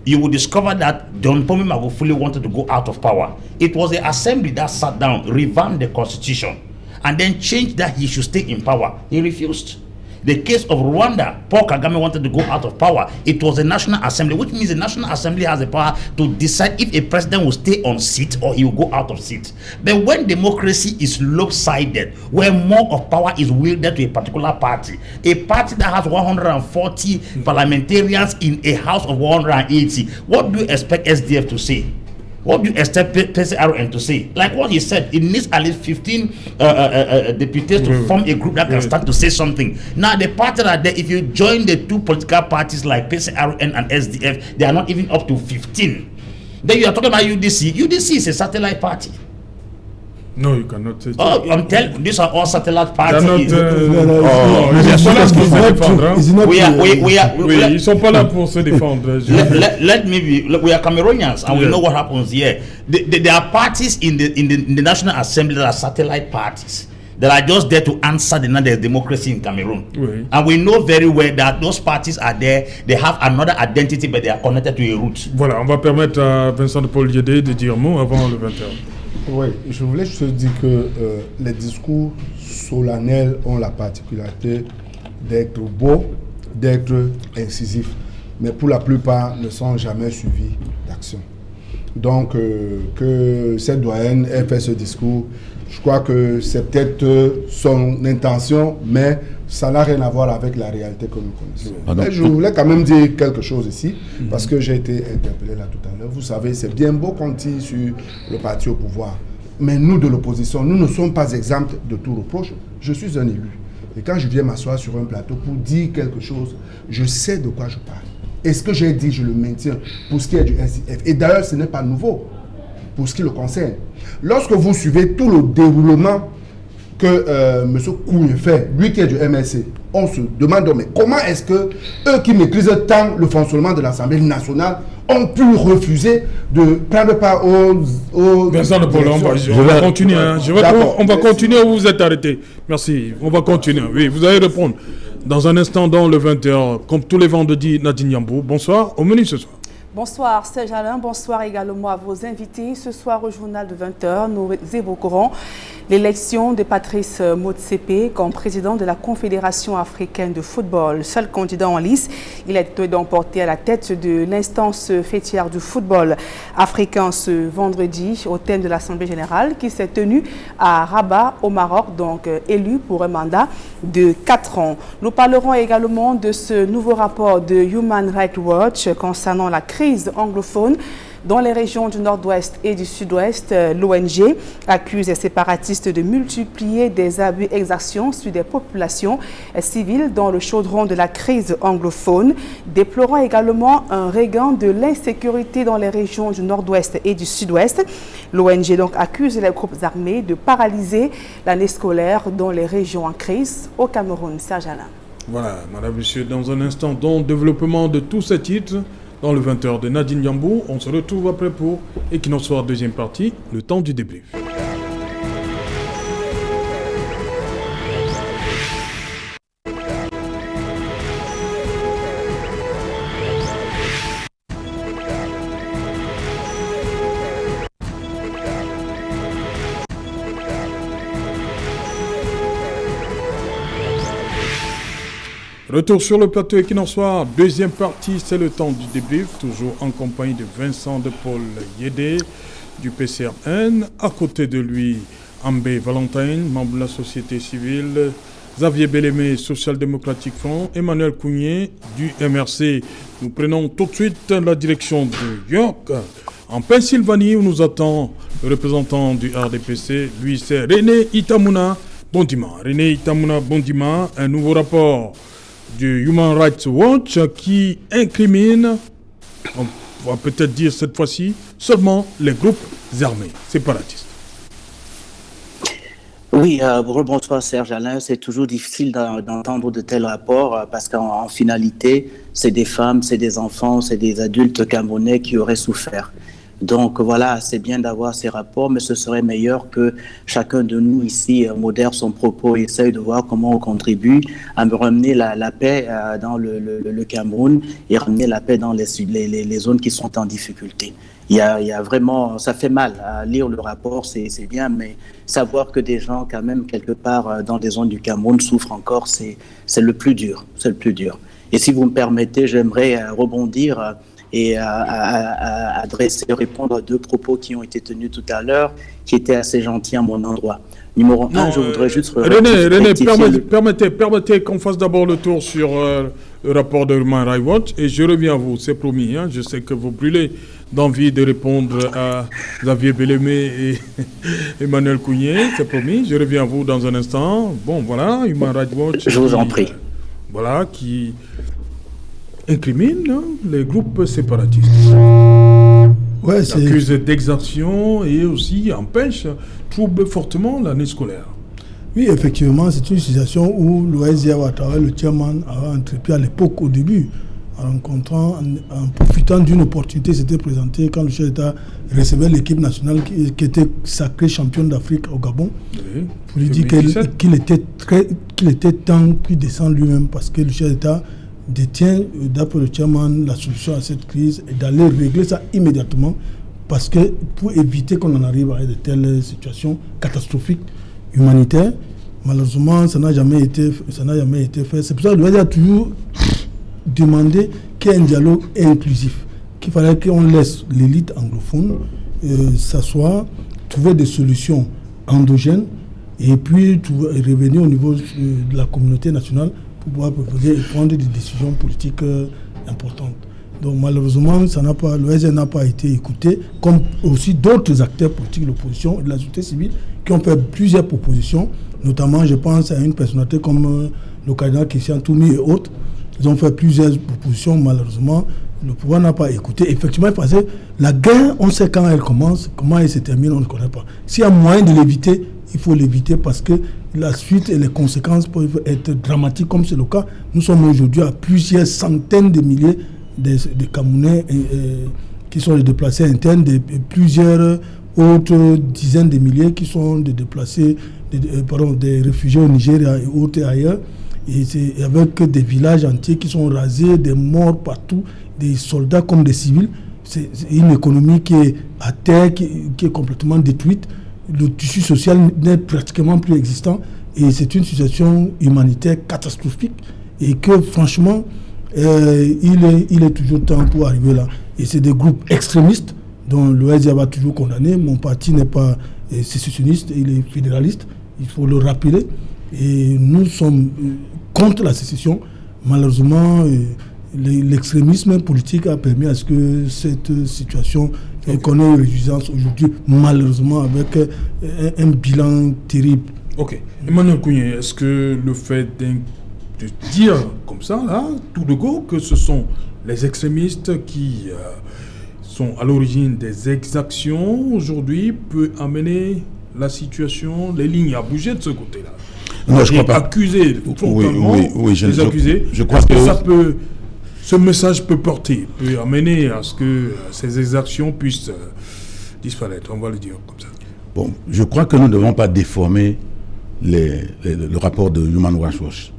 you will discover that John Pombe Magufuli wanted to go out of power. It was the assembly that sat down, revamped the constitution, and then changed that he should stay in power. He refused. The case of Rwanda, Paul Kagame wanted to go out of power. It was the National Assembly, which means the National Assembly has the power to decide if a president will stay on seat or he will go out of seat. But when democracy is lopsided, where more of power is wielded to a particular party, a party that has 140 parliamentarians in a house of 180, what do you expect SDF to say? What do you expect PCRN to say? Like what he said, it needs at least 15 deputies to form a group that can start to say something. Now, the party that there, if you join the two political parties like PCRN and SDF, they are not even up to 15. Then you are talking about UDC. UDC is a satellite party. No, you cannot say. Oh, I'm telling you, these are all satellite parties. Ils sont pas là pour se défendre. Let me be. Look, we are Cameroonians, and we know what happens here. There are parties in the National Assembly that are satellite parties that are just there to answer the democracy in Cameroon. Oui. And we know very well that those parties are there. They have another identity, but they are connected to a root. Voilà, on va permettre à Vincent de Paul Diédé de dire un mot avant le 20h. Oui, je voulais juste dire que les discours solennels ont la particularité d'être beaux, d'être incisifs, mais pour la plupart ne sont jamais suivis d'action. Donc, que cette doyenne ait fait ce discours, je crois que c'est peut-être son intention, mais ça n'a rien à voir avec la réalité que nous connaissons. Mais je voulais quand même dire quelque chose ici, parce que j'ai été interpellé là tout à l'heure. Vous savez, c'est bien beau qu'on tire sur le parti au pouvoir, mais nous de l'opposition, nous ne sommes pas exempts de tout reproche. Je suis un élu. Et quand je viens m'asseoir sur un plateau pour dire quelque chose, je sais de quoi je parle. Et ce que j'ai dit, je le maintiens pour ce qui est du SIF. Et d'ailleurs, ce n'est pas nouveau pour ce qui le concerne. Lorsque vous suivez tout le déroulement que M. Kougne fait, lui qui est du MSC, on se demande mais comment est-ce que eux qui maîtrisent tant le fonctionnement de l'Assemblée nationale ont pu refuser de prendre part aux Vincent de Paul, on va continuer. On va continuer où vous êtes arrêté. Merci. On va continuer. Oui, vous allez répondre dans un instant dans le 20h, comme tous les vendredis. Nadine Yambou, bonsoir. Au menu ce soir. Bonsoir Serge Alain, bonsoir également à vos invités. Ce soir au journal de 20h, nous évoquerons l'élection de Patrice Motsepe comme président de la Confédération africaine de football. Seul candidat en lice, il a été donc porté à la tête de l'instance fêtière du football africain ce vendredi au thème de l'Assemblée générale qui s'est tenue à Rabat au Maroc, donc élu pour un mandat de 4 ans. Nous parlerons également de ce nouveau rapport de Human Rights Watch concernant la crise anglophone dans les régions du nord-ouest et du sud-ouest. L'ONG accuse les séparatistes de multiplier des abus et exactions sur des populations civiles dans le chaudron de la crise anglophone, déplorant également un regain de l'insécurité dans les régions du nord-ouest et du sud-ouest. L'ONG donc accuse les groupes armés de paralyser l'année scolaire dans les régions en crise au Cameroun. Serge Alain. Voilà, madame, monsieur, dans un instant, dans le développement de tous ces titres, dans le 20h de Nadine Yambou, on se retrouve après pour Equinox Soir deuxième partie, le temps du débrief. Retour sur le plateau Equinox Soir, deuxième partie, c'est le temps du débrief, toujours en compagnie de Vincent de Paul Diédé du PCRN. À côté de lui, Ambé Valentine, membre de la société civile, Xavier Bellemé, Social-Démocratique Front, Emmanuel Kougné du MRC. Nous prenons tout de suite la direction de York, en Pennsylvanie, où nous attend le représentant du RDPC. Lui, c'est René Itamuna Bondima. René Itamuna Bondima, un nouveau rapport du Human Rights Watch qui incrimine, on va peut-être dire cette fois-ci, seulement les groupes armés séparatistes. Oui, bonsoir Serge Alain. C'est toujours difficile d'entendre de tels rapports parce qu'en finalité, c'est des femmes, c'est des enfants, c'est des adultes camerounais qui auraient souffert. Donc voilà, c'est bien d'avoir ces rapports, mais ce serait meilleur que chacun de nous ici modère son propos et essaye de voir comment on contribue à ramener la paix dans le Cameroun et ramener la paix dans les zones qui sont en difficulté. Il y a vraiment, ça fait mal à lire le rapport, c'est bien, mais savoir que des gens quand même quelque part dans des zones du Cameroun souffrent encore, c'est le plus dur, c'est le plus dur. Et si vous me permettez, j'aimerais rebondir et répondre à deux propos qui ont été tenus tout à l'heure, qui étaient assez gentils à mon endroit. Numéro 1, je voudrais juste... René, permettez qu'on fasse d'abord le tour sur le rapport de Human Rights Watch, et je reviens à vous, c'est promis. Hein, je sais que vous brûlez d'envie de répondre à Xavier Bellemé et Emmanuel Kounié, c'est promis. Je reviens à vous dans un instant. Bon, voilà, Human Rights Watch... Je vous en prie. Voilà, qui incrimine les groupes séparatistes. Ouais, c'est... Accuse d'exaction et aussi empêche, trouble fortement l'année scolaire. Oui, effectivement, c'est une situation où l'OSIA, à travers le chairman, a entrepris à l'époque, au début, en rencontrant, en profitant d'une opportunité, s'était présenté quand le chef d'État recevait l'équipe nationale qui était sacrée championne d'Afrique au Gabon, oui, pour lui dire qu'il était temps qu'il descende lui-même parce que le chef d'État détient, d'après le chairman, la solution à cette crise et d'aller régler ça immédiatement parce que pour éviter qu'on en arrive à de telles situations catastrophiques humanitaires, malheureusement, ça n'a jamais été fait. C'est pour ça que l'OSIA a toujours demandé qu'il y ait un dialogue inclusif, qu'il fallait qu'on laisse l'élite anglophone s'asseoir, trouver des solutions endogènes et puis revenir au niveau de la communauté nationale pour pouvoir proposer et prendre des décisions politiques importantes. Donc malheureusement, l'OSIA n'a pas été écouté, comme aussi d'autres acteurs politiques de l'opposition et de la société civile qui ont fait plusieurs propositions, notamment je pense à une personnalité comme le cardinal Christian Toumi et autres. Ils ont fait plusieurs propositions, malheureusement, le pouvoir n'a pas écouté. Effectivement, parce que la guerre, on sait quand elle commence, comment elle se termine, on ne connaît pas. S'il y a moyen de l'éviter, il faut l'éviter parce que la suite et les conséquences peuvent être dramatiques, comme c'est le cas. Nous sommes aujourd'hui à plusieurs centaines de milliers de Camerounais qui sont des déplacés internes, plusieurs autres dizaines de milliers qui sont des déplacés, des réfugiés au Nigeria et autres ailleurs. Et c'est avec des villages entiers qui sont rasés, des morts partout, des soldats comme des civils. C'est une économie qui est à terre, qui est complètement détruite. Le tissu social n'est pratiquement plus existant. Et c'est une situation humanitaire catastrophique. Et que franchement, il est toujours temps pour arriver là. Et c'est des groupes extrémistes dont l'OSIA va toujours condamner. Mon parti n'est pas sécessionniste, il est fédéraliste. Il faut le rappeler. Et nous sommes contre la sécession. Malheureusement, l'extrémisme politique a permis à ce que cette situation connaisse une résurgence aujourd'hui, malheureusement avec un bilan terrible. Ok. Emmanuel Kounié, est-ce que le fait de dire comme ça, là, tout de go, que ce sont les extrémistes qui sont à l'origine des exactions aujourd'hui peut amener la situation, les lignes à bouger de ce côté-là? Non, je crois pas. Accuser frontalement les accusés. Je crois que ce message peut amener à ce que ces exactions puissent disparaître. On va le dire comme ça. Bon, je crois que nous ne devons pas déformer le rapport de Human Rights Watch.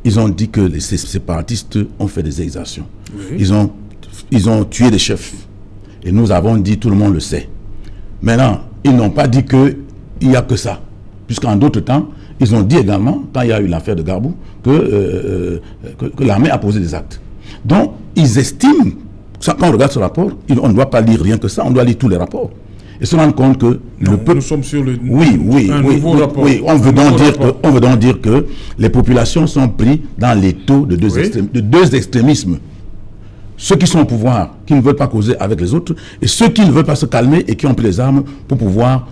Ils ont dit que les séparatistes ont fait des exactions. Oui. Ils ont tué des chefs. Et nous avons dit, tout le monde le sait. Maintenant, ils n'ont pas dit qu'il n'y a que ça. Puisqu'en d'autres temps, ils ont dit également, quand il y a eu l'affaire de Garbou, que l'armée a posé des actes. Donc, ils estiment, quand on regarde ce rapport, on ne doit pas lire rien que ça, on doit lire tous les rapports. Et se rendre compte que le peuple... Nous sommes sur nouveau rapport. Oui, on veut donc dire que les populations sont prises dans les taux de deux extrémismes. Ceux qui sont au pouvoir, qui ne veulent pas causer avec les autres, et ceux qui ne veulent pas se calmer et qui ont pris les armes pour pouvoir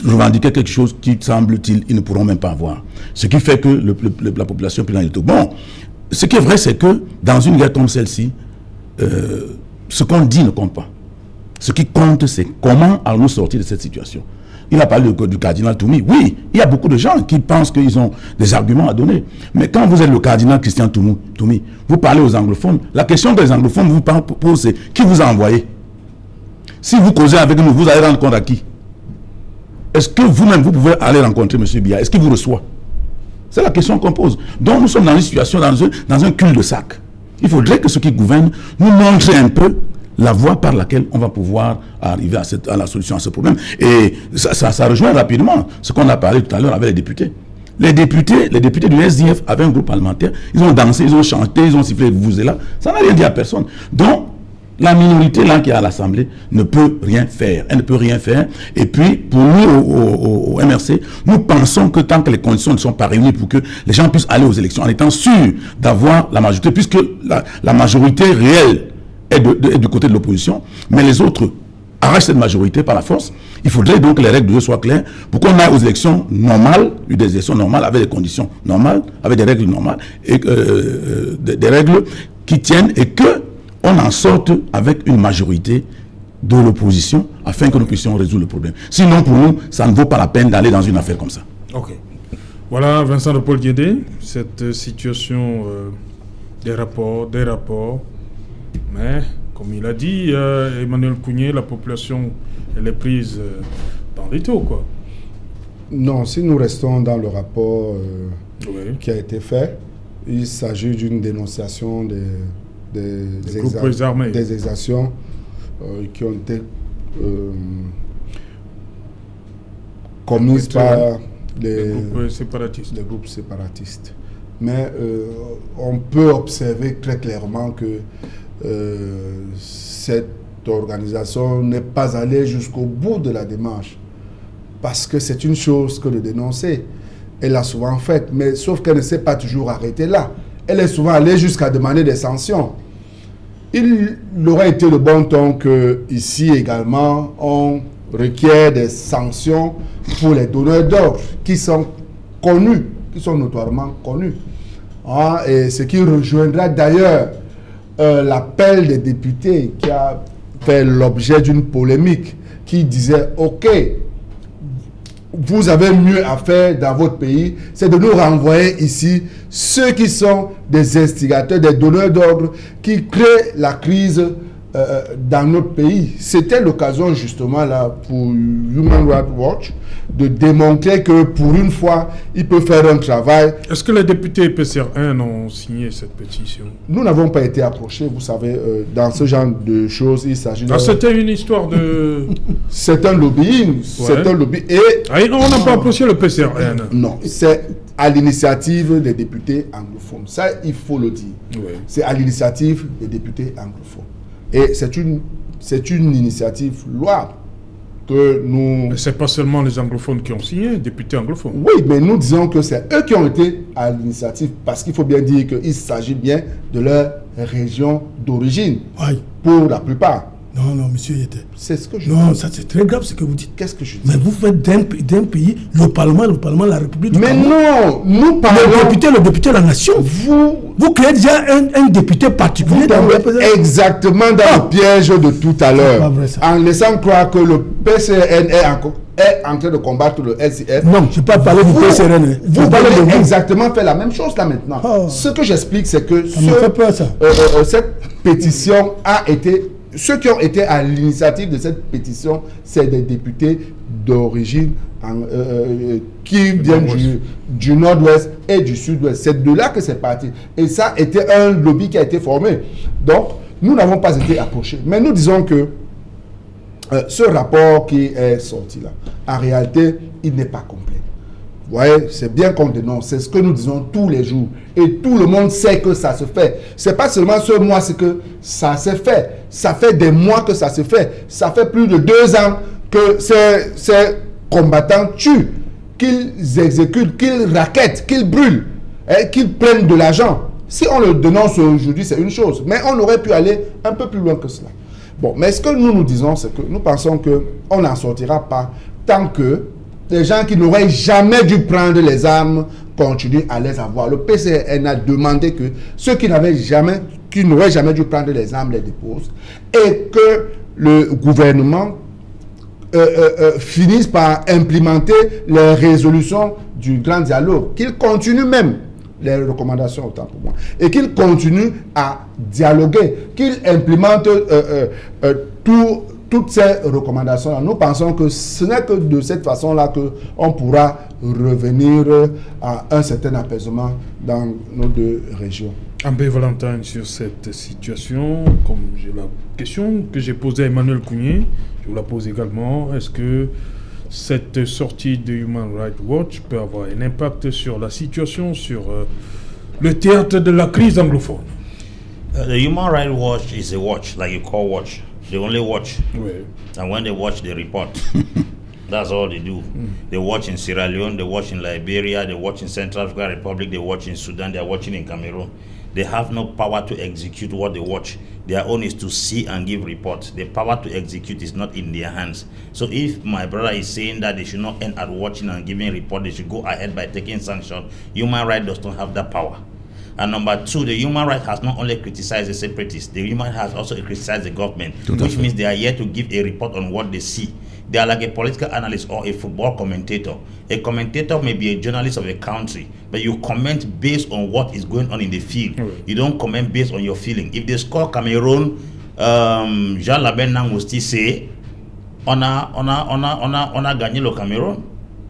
revendiquer quelque chose qui, semble-t-il, ils ne pourront même pas avoir. Ce qui fait que la population est prise dans les taux. Bon, ce qui est vrai, c'est que dans une guerre comme celle-ci, ce qu'on dit ne compte pas. Ce qui compte, c'est comment allons-nous sortir de cette situation. Il a parlé du cardinal Toumi. Oui, il y a beaucoup de gens qui pensent qu'ils ont des arguments à donner. Mais quand vous êtes le cardinal Christian Toumi, vous parlez aux anglophones. La question que les anglophones vous posent, c'est qui vous a envoyé? Si vous causez avec nous, vous allez rendre compte à qui? Est-ce que vous-même, vous pouvez aller rencontrer M. Biya? Est-ce qu'il vous reçoit? C'est la question qu'on pose. Donc nous sommes dans une situation, dans un cul-de-sac. Il faudrait que ceux qui gouvernent nous montrent un peu la voie par laquelle on va pouvoir arriver à la solution à ce problème. Et ça rejoint rapidement ce qu'on a parlé tout à l'heure avec les députés. Les députés du SDF avaient un groupe parlementaire, ils ont dansé, ils ont chanté, ils ont sifflé vous et là. Ça n'a rien dit à personne. Donc, la minorité là qui est à l'Assemblée ne peut rien faire. Elle ne peut rien faire. Et puis, pour nous, au MRC, nous pensons que tant que les conditions ne sont pas réunies pour que les gens puissent aller aux élections en étant sûrs d'avoir la majorité, puisque la majorité réelle est du côté de l'opposition, mais les autres arrachent cette majorité par la force, il faudrait donc que les règles de jeu soient claires pour qu'on aille aux élections normales, des élections normales avec des conditions normales, avec des règles normales, et des règles qui tiennent et que on en sorte avec une majorité de l'opposition afin que nous puissions résoudre le problème. Sinon, pour nous, ça ne vaut pas la peine d'aller dans une affaire comme ça. Ok. Voilà, Vincent de Paul Guédé, cette situation des rapports, mais comme il a dit, Emmanuel Kounié, la population, elle est prise dans les taux, quoi. Non, si nous restons dans le rapport qui a été fait, il s'agit d'une dénonciation des exactions qui ont été commises par les groupes séparatistes. Mais on peut observer très clairement que cette organisation n'est pas allée jusqu'au bout de la démarche. Parce que c'est une chose que de dénoncer. Elle l'a souvent faite, mais sauf qu'elle ne s'est pas toujours arrêtée là. Elle est souvent allée jusqu'à demander des sanctions. Il aurait été de bon ton que ici également, on requiert des sanctions pour les donneurs d'ordre qui sont connus, qui sont notoirement connus. Et ce qui rejoindra d'ailleurs l'appel des députés qui a fait l'objet d'une polémique qui disait « Ok, vous avez mieux à faire dans votre pays, c'est de nous renvoyer ici ceux qui sont des instigateurs, des donneurs d'ordre, qui créent la crise dans notre pays. » C'était l'occasion justement là pour Human Rights Watch de démontrer que pour une fois, il peut faire un travail. Est-ce que les députés PCR1 ont signé cette pétition? Nous n'avons pas été approchés, vous savez, dans ce genre de choses, il s'agit de... C'était une histoire de... C'est un lobbying, ouais. C'est un lobby. Et... on n'a pas approché le PCR1. Non, c'est à l'initiative des députés anglophones. Ça, il faut le dire. Ouais. C'est à l'initiative des députés anglophones. Et c'est une initiative louable que nous... C'est pas seulement les anglophones qui ont signé, députés anglophones. Oui, mais nous disons que c'est eux qui ont été à l'initiative, parce qu'il faut bien dire qu'il s'agit bien de leur région d'origine, oui. Pour la plupart. Non, monsieur Yété. C'est ce que je dis. Ça c'est très grave ce que vous dites. Qu'est-ce que je dis? Mais vous faites d'un pays, le Parlement, la République du Cameroun. Mais non, nous parlons... Le député de la nation. Vous créez déjà un député particulier dans le... Exactement dans le piège de tout à l'heure. En laissant croire que le PCRN est en train de combattre le LCF. Non, je ne peux pas parler du PCRN. Vous allez exactement faire la même chose là maintenant. Ce que j'explique, c'est que cette pétition a été... Ceux qui ont été à l'initiative de cette pétition, c'est des députés d'origine qui viennent du nord-ouest et du sud-ouest. C'est de là que c'est parti. Et ça a été un lobby qui a été formé. Donc, nous n'avons pas été approchés. Mais nous disons que ce rapport qui est sorti là, en réalité, il n'est pas complet. Vous voyez, c'est bien qu'on dénonce, c'est ce que nous disons tous les jours. Et tout le monde sait que ça se fait. C'est pas seulement ce mois, c'est que ça s'est fait. Ça fait des mois que ça se fait. Ça fait plus de 2 ans que ces combattants tuent, qu'ils exécutent, qu'ils rackettent, qu'ils brûlent, qu'ils prennent de l'argent. Si on le dénonce aujourd'hui, c'est une chose. Mais on aurait pu aller un peu plus loin que cela. Bon, mais ce que nous disons, c'est que nous pensons qu'on n'en sortira pas tant que les gens qui n'auraient jamais dû prendre les armes continuent à les avoir. Le PCRN a demandé que ceux qui n'auraient jamais dû prendre les armes les déposent et que le gouvernement finisse par implémenter les résolutions du grand dialogue, qu'il continue même les recommandations autant pour moi, et qu'il continue à dialoguer, qu'il implémente toutes ces recommandations-là. Nous pensons que ce n'est que de cette façon-là qu'on pourra revenir à un certain apaisement dans nos deux régions. Ambé Valentin, sur cette situation, comme j'ai la question que j'ai posée à Emmanuel Kounié, je vous la pose également. Est-ce que cette sortie de Human Rights Watch peut avoir un impact sur la situation, sur le théâtre de la crise anglophone? The Human Rights Watch is a watch, like you call watch. They only watch. Oui. And when they watch, they report. That's all they do. They watch in Sierra Leone, they watch in Liberia, they watch in Central African Republic, they watch in Sudan, they are watching in Cameroon. They have no power to execute what they watch. Their own is to see and give reports. The power to execute is not in their hands. So if my brother is saying that they should not end at watching and giving report, they should go ahead by taking sanction. Human rights does not have that power. And number two, the human rights has not only criticized the separatists, the human rights has also criticized the government, which means they are here to give a report on what they see. They are like a political analyst or a football commentator. A commentator may be a journalist of a country, but you comment based on what is going on in the field. You don't comment based on your feeling. If they score Cameroon, Jean Labenang will still say, on a gagné le Cameroon.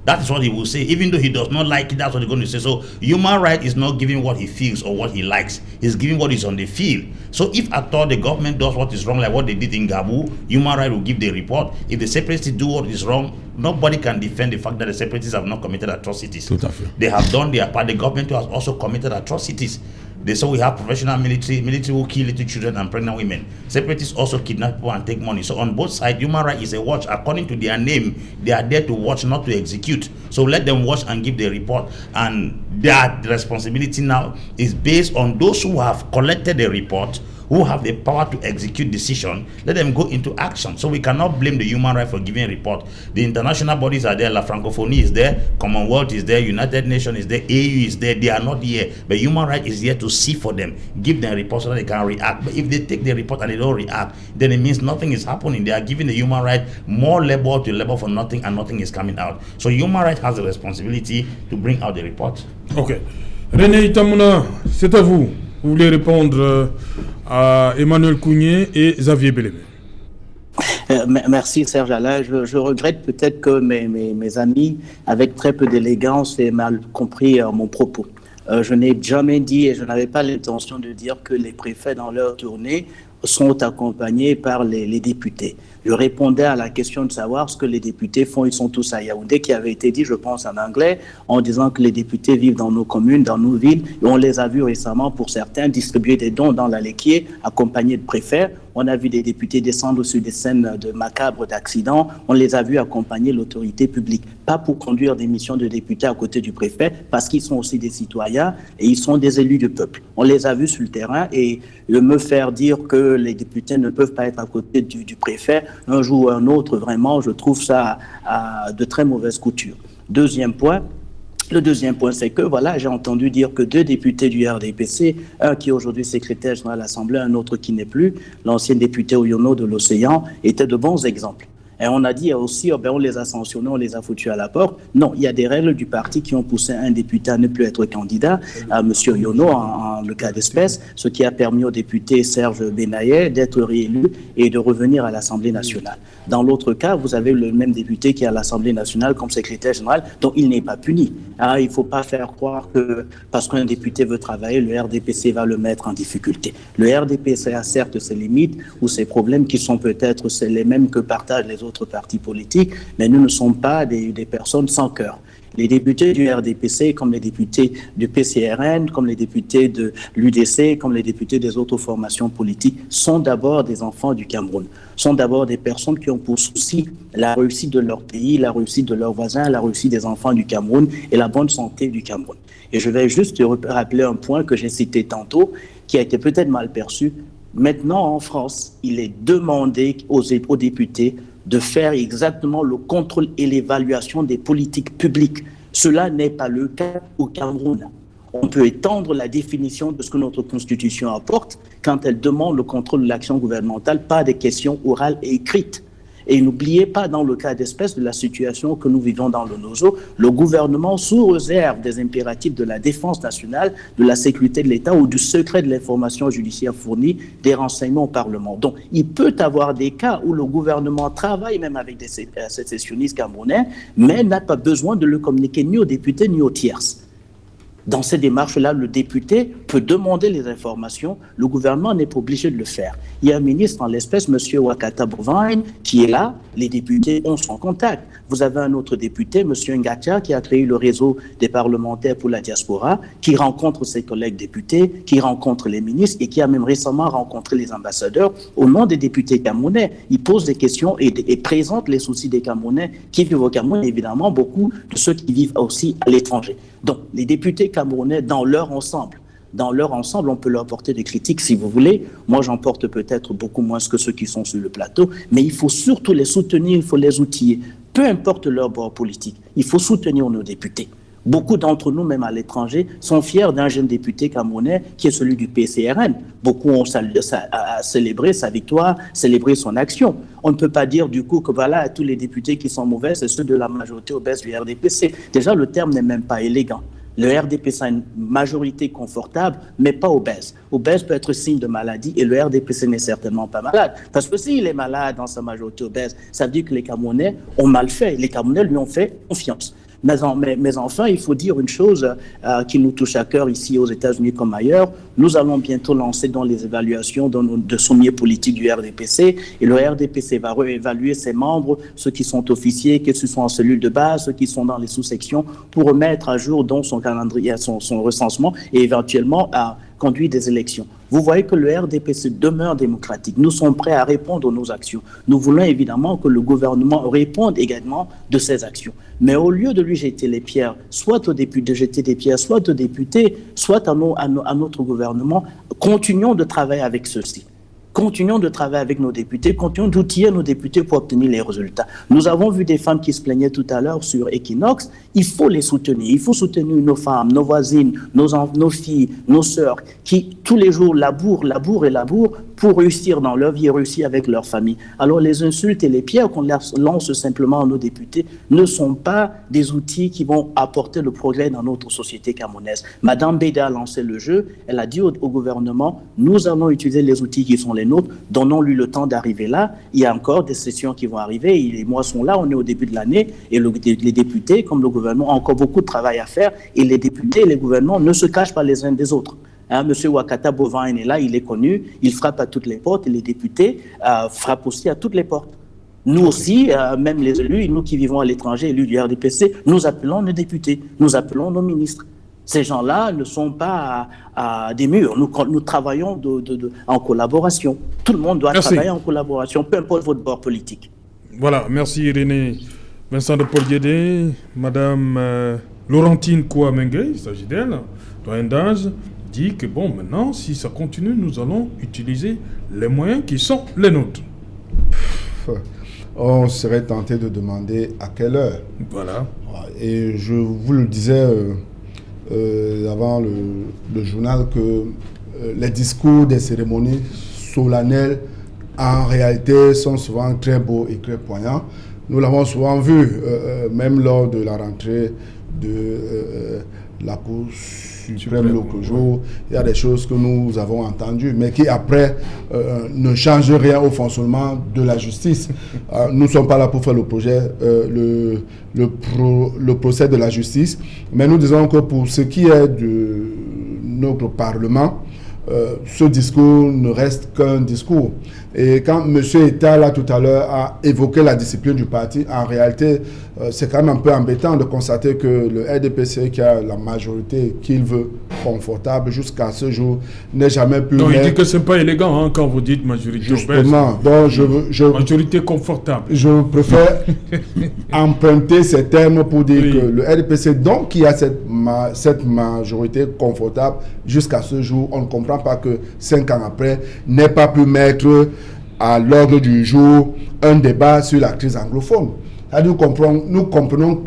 That is what he will say. Even though he does not like it, that's what he's going to say. So human right is not giving what he feels or what he likes. He's giving what is on the field. So if at all the government does what is wrong, like what they did in Gabu, human right will give the report. If the separatists do what is wrong, nobody can defend the fact that the separatists have not committed atrocities. They have done their part. The government has also committed atrocities. They say we have professional military who kill little children and pregnant women. Separatists also kidnap people and take money. So on both sides, human rights is a watch. According to their name, they are there to watch, not to execute. So let them watch and give the report. And their responsibility now is based on those who have collected the report, who have the power to execute decision. Let them go into action. So we cannot blame the human right for giving a report. The international bodies are there. La Francophonie is there. Commonwealth is there. United Nations is there. AU is there. They are not here. But human right is here to see for them. Give them a report so that they can react. But if they take the report and they don't react, then it means nothing is happening. They are giving the human right more labor to labor for nothing, and nothing is coming out. So human right has a responsibility to bring out the report. Ok. René Itamouna, c'est à vous. Vous voulez répondre à Emmanuel Kounié et Xavier Bellemé. Merci Serge Alain. Je regrette peut-être que mes amis, avec très peu d'élégance, aient mal compris mon propos. Je n'ai jamais dit et je n'avais pas l'intention de dire que les préfets dans leur tournée sont accompagnés par les députés. Je répondais à la question de savoir ce que les députés font. Ils sont tous à Yaoundé, qui avait été dit, je pense, en anglais, en disant que les députés vivent dans nos communes, dans nos villes. Et on les a vus récemment, pour certains, distribuer des dons dans la Léquier, accompagnés de préfets. On a vu des députés descendre sur des scènes de macabres d'accidents. On les a vus accompagner l'autorité publique. Pas pour conduire des missions de députés à côté du préfet, parce qu'ils sont aussi des citoyens et ils sont des élus du peuple. On les a vus sur le terrain, et me faire dire que les députés ne peuvent pas être à côté du préfet un jour ou un autre, vraiment, je trouve ça de très mauvaise couture. Deuxième point. Le deuxième point, c'est que, voilà, j'ai entendu dire que 2 députés du RDPC, un qui est aujourd'hui secrétaire général de l'Assemblée, un autre qui n'est plus, l'ancien député Oyono de l'Océan, étaient de bons exemples. Et on a dit aussi, on les a sanctionnés, on les a foutus à la porte. Non, il y a des règles du parti qui ont poussé un député à ne plus être candidat, à M. Yono, en le cas d'espèce, ce qui a permis au député Serge Benaye d'être réélu et de revenir à l'Assemblée nationale. Dans l'autre cas, vous avez le même député qui est à l'Assemblée nationale comme secrétaire général, donc il n'est pas puni. Il ne faut pas faire croire que parce qu'un député veut travailler, le RDPC va le mettre en difficulté. Le RDPC a certes ses limites ou ses problèmes qui sont peut-être les mêmes que partagent les autres partis politiques, mais nous ne sommes pas des personnes sans cœur. Les députés du RDPC, comme les députés du PCRN, comme les députés de l'UDC, comme les députés des autres formations politiques, sont d'abord des enfants du Cameroun, sont d'abord des personnes qui ont pour souci la réussite de leur pays, la réussite de leurs voisins, la réussite des enfants du Cameroun et la bonne santé du Cameroun. Et je vais juste rappeler un point que j'ai cité tantôt, qui a été peut-être mal perçu. Maintenant, en France, il est demandé aux députés de faire exactement le contrôle et l'évaluation des politiques publiques. Cela n'est pas le cas au Cameroun. On peut étendre la définition de ce que notre Constitution apporte quand elle demande le contrôle de l'action gouvernementale par des questions orales et écrites. Et n'oubliez pas, dans le cas d'espèce de la situation que nous vivons dans le NOSO, le gouvernement, sous réserve des impératifs de la défense nationale, de la sécurité de l'État ou du secret de l'information judiciaire fournie, des renseignements au Parlement. Donc, il peut y avoir des cas où le gouvernement travaille même avec des sécessionnistes camerounais, mais n'a pas besoin de le communiquer ni aux députés ni aux tierces. Dans ces démarches-là, le député peut demander les informations, le gouvernement n'est pas obligé de le faire. Il y a un ministre, en l'espèce, M. Wakata Bovine, qui est là, les députés ont son contact. Vous avez un autre député, M. Ngatia, qui a créé le réseau des parlementaires pour la diaspora, qui rencontre ses collègues députés, qui rencontre les ministres et qui a même récemment rencontré les ambassadeurs au nom des députés camerounais. Il pose des questions et présente les soucis des Camerounais qui vivent au Cameroun, et évidemment beaucoup de ceux qui vivent aussi à l'étranger. Donc, les députés camerounais, dans leur ensemble, on peut leur porter des critiques si vous voulez. Moi, j'en porte peut-être beaucoup moins que ceux qui sont sur le plateau, mais il faut surtout les soutenir, il faut les outiller. Peu importe leur bord politique, il faut soutenir nos députés. Beaucoup d'entre nous, même à l'étranger, sont fiers d'un jeune député camerounais qui est celui du PCRN. Beaucoup ont célébré sa victoire, célébré son action. On ne peut pas dire du coup que voilà, tous les députés qui sont mauvais, c'est ceux de la majorité obèse du RDPC. Déjà, le terme n'est même pas élégant. Le RDPC a une majorité confortable, mais pas obèse. Obèse peut être signe de maladie et le RDPC n'est certainement pas malade. Parce que s'il est malade dans sa majorité obèse, ça veut dire que les Camerounais ont mal fait. Les Camerounais lui ont fait confiance. Mais enfin, il faut dire une chose qui nous touche à cœur ici aux États-Unis comme ailleurs. Nous allons bientôt lancer dans les évaluations de sommiers politiques du RDPC et le RDPC va réévaluer ses membres, ceux qui sont officiers, ceux qui sont en cellule de base, ceux qui sont dans les sous-sections pour remettre à jour donc son calendrier, son recensement et éventuellement à conduire des élections. Vous voyez que le RDPC demeure démocratique. Nous sommes prêts à répondre à nos actions. Nous voulons évidemment que le gouvernement réponde également de ses actions. Mais au lieu de lui jeter les pierres, soit aux députés, jeter des pierres, soit aux députés, soit à notre gouvernement, continuons de travailler avec ceux-ci. Continuons de travailler avec nos députés, continuons d'outiller nos députés pour obtenir les résultats. Nous avons vu des femmes qui se plaignaient tout à l'heure sur Equinox. Il faut les soutenir. Il faut soutenir nos femmes, nos voisines, nos filles, nos sœurs, qui tous les jours labourent pour réussir dans leur vie et réussir avec leur famille. Alors les insultes et les pierres qu'on lance simplement à nos députés ne sont pas des outils qui vont apporter le progrès dans notre société camerounaise. Madame Beda a lancé le jeu. Elle a dit au gouvernement, nous allons utiliser les outils qui sont les nôtres, donnons-lui le temps d'arriver là. Il y a encore des sessions qui vont arriver. Les mois sont là, on est au début de l'année et les députés, comme le gouvernement, ont encore beaucoup de travail à faire et les députés et les gouvernements ne se cachent pas les uns des autres. Monsieur Wakata Bovine est là, il est connu, il frappe à toutes les portes et les députés frappent aussi à toutes les portes. Nous aussi, même les élus, nous qui vivons à l'étranger, élus du RDPC, nous appelons nos députés, nous appelons nos ministres. Ces gens-là ne sont pas à des murs. Nous travaillons en collaboration. Tout le monde doit travailler en collaboration, peu importe votre bord politique. Voilà, merci Irénée. Vincent de Paul Guédé, Madame Laurentine Kouamengue, il s'agit d'elle, doyenne d'âge, dit que bon, maintenant, si ça continue, nous allons utiliser les moyens qui sont les nôtres. On serait tenté de demander à quelle heure. Voilà. Et je vous le disais avant le journal que les discours des cérémonies solennelles en réalité sont souvent très beaux et très poignants. Nous l'avons souvent vu, même lors de la rentrée de la Cour suprême l'autre jour. Il y a des choses que nous avons entendues, mais qui après ne changent rien au fonctionnement de la justice. Nous ne sommes pas là pour faire le projet, le procès de la justice, mais nous disons que pour ce qui est de notre Parlement, ce discours ne reste qu'un discours. Et quand M. Etta, là, tout à l'heure, a évoqué la discipline du parti, en réalité, c'est quand même un peu embêtant de constater que le RDPC, qui a la majorité qu'il veut confortable jusqu'à ce jour, n'est jamais pu... Non, il dit que ce n'est pas élégant hein, quand vous dites majorité. Justement. Donc majorité confortable. Je préfère emprunter ces termes pour dire que le RDPC, donc, qui a cette majorité confortable jusqu'à ce jour, on ne comprend pas que 5 ans après, n'ait pas pu mettre à l'ordre du jour un débat sur la crise anglophone. Nous comprenons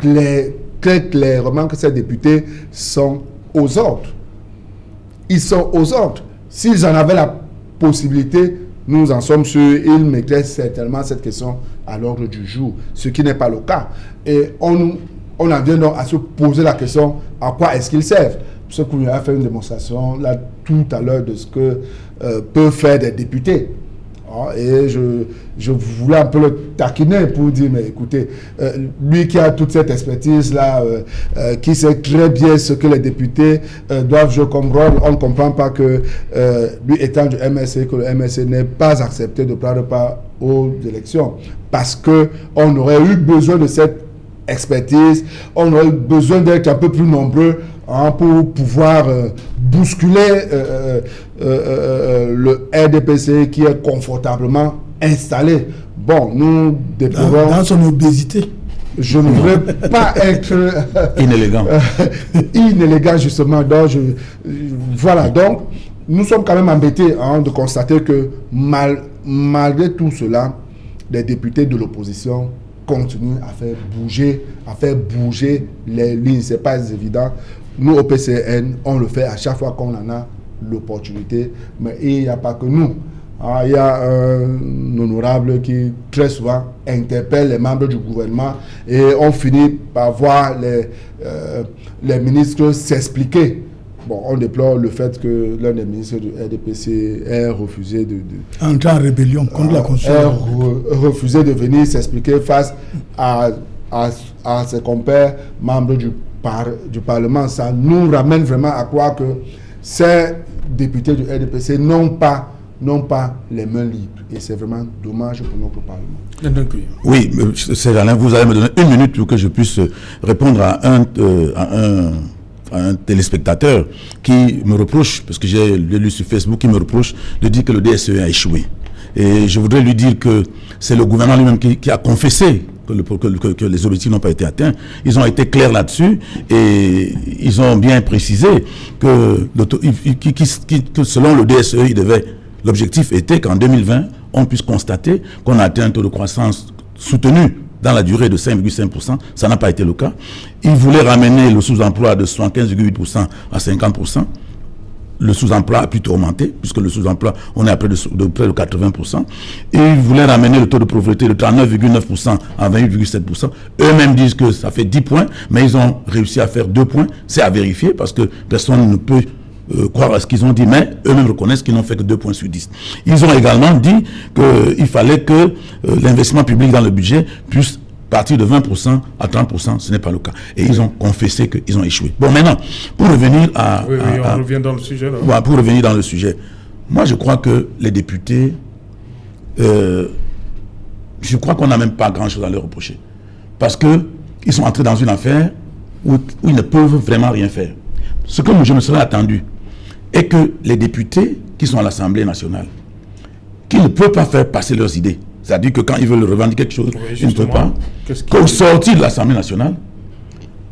très clairement que ces députés sont aux ordres. Ils sont aux ordres. S'ils en avaient la possibilité, nous en sommes sûrs, ils mettraient certainement cette question à l'ordre du jour, ce qui n'est pas le cas. Et on en vient donc à se poser la question, à quoi est-ce qu'ils servent? Ce qu'on a fait une démonstration là tout à l'heure de ce que peuvent faire des députés. Et je voulais un peu le taquiner pour dire, mais écoutez, lui qui a toute cette expertise-là, qui sait très bien ce que les députés doivent jouer comme rôle, on ne comprend pas que lui étant du MSC, que le MSC n'ait pas accepté de prendre part aux élections. Parce qu'on aurait eu besoin de cette expertise, on aurait eu besoin d'être un peu plus nombreux pour pouvoir bousculer le RDPC qui est confortablement installé. Bon, nous déplorons... Dans son obésité. Je ne voudrais pas être... inélégant, justement. Donc, voilà, donc, nous sommes quand même embêtés de constater que malgré tout cela, les députés de l'opposition continuent à faire bouger les lignes. Ce n'est pas évident. Nous, au PCN, on le fait à chaque fois qu'on en a l'opportunité. Mais il n'y a pas que nous. Il y a un honorable qui, très souvent, interpelle les membres du gouvernement et on finit par voir les ministres s'expliquer. Bon, on déplore le fait que l'un des ministres du RDPC ait refusé entrer en rébellion contre la Constitution. Refusé de venir s'expliquer face à ses compères membres du Parlement. Ça nous ramène vraiment à croire que ces députés du RDPC n'ont pas les mains libres. Et c'est vraiment dommage pour notre Parlement. Oui, c'est Alain, vous allez me donner 1 minute pour que je puisse répondre à un téléspectateur qui me reproche, parce que j'ai lu sur Facebook, qui me reproche de dire que le DSE a échoué. Et je voudrais lui dire que c'est le gouvernement lui-même qui a confessé que les objectifs n'ont pas été atteints. Ils ont été clairs là-dessus et ils ont bien précisé que selon le DSE, l'objectif était qu'en 2020, on puisse constater qu'on a atteint un taux de croissance soutenu dans la durée de 5,5%. Ça n'a pas été le cas. Ils voulaient ramener le sous-emploi de 75,8% à 50%. Le sous-emploi a plutôt augmenté, puisque le sous-emploi, on est à près de 80%. Et ils voulaient ramener le taux de pauvreté de 39,9% à 28,7%. Eux-mêmes disent que ça fait 10 points, mais ils ont réussi à faire 2 points. C'est à vérifier, parce que personne ne peut croire à ce qu'ils ont dit, mais eux-mêmes reconnaissent qu'ils n'ont fait que 2 points sur 10. Ils ont également dit qu'il fallait que l'investissement public dans le budget puisse partir de 20% à 30%, ce n'est pas le cas. Et ils ont confessé qu'ils ont échoué. Bon, maintenant, pour revenir on revient dans le sujet. Là. Ouais, pour revenir dans le sujet, moi je crois que les députés, je crois qu'on n'a même pas grand-chose à leur reprocher. Parce qu'ils sont entrés dans une affaire où ils ne peuvent vraiment rien faire. Ce que je me serais attendu est que les députés qui sont à l'Assemblée nationale, qui ne peuvent pas faire passer leurs idées, c'est-à-dire que quand ils veulent revendiquer quelque chose, ils ne peuvent pas, qu'au sortir de l'Assemblée nationale,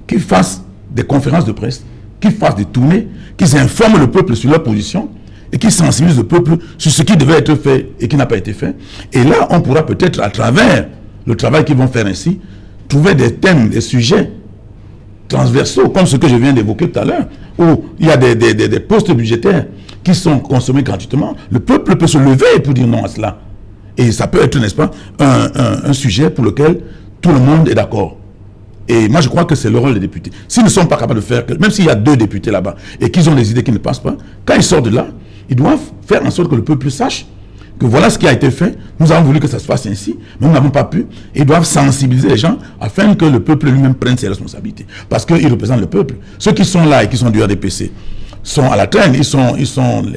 qu'ils fassent des conférences de presse, qu'ils fassent des tournées, qu'ils informent le peuple sur leur position et qu'ils sensibilisent le peuple sur ce qui devait être fait et qui n'a pas été fait. Et là, on pourra peut-être, à travers le travail qu'ils vont faire ainsi, trouver des thèmes, des sujets transversaux, comme ce que je viens d'évoquer tout à l'heure, où il y a des postes budgétaires qui sont consommés gratuitement. Le peuple peut se lever pour dire non à cela. Et ça peut être, n'est-ce pas, un sujet pour lequel tout le monde est d'accord. Et moi, je crois que c'est le rôle des députés. S'ils ne sont pas capables de faire, même s'il y a 2 députés là-bas, et qu'ils ont des idées qui ne passent pas, quand ils sortent de là, ils doivent faire en sorte que le peuple sache que voilà ce qui a été fait. Nous avons voulu que ça se fasse ainsi, mais nous n'avons pas pu. Et ils doivent sensibiliser les gens afin que le peuple lui-même prenne ses responsabilités. Parce qu'ils représentent le peuple. Ceux qui sont là et qui sont du RDPC sont à la traîne, ils sont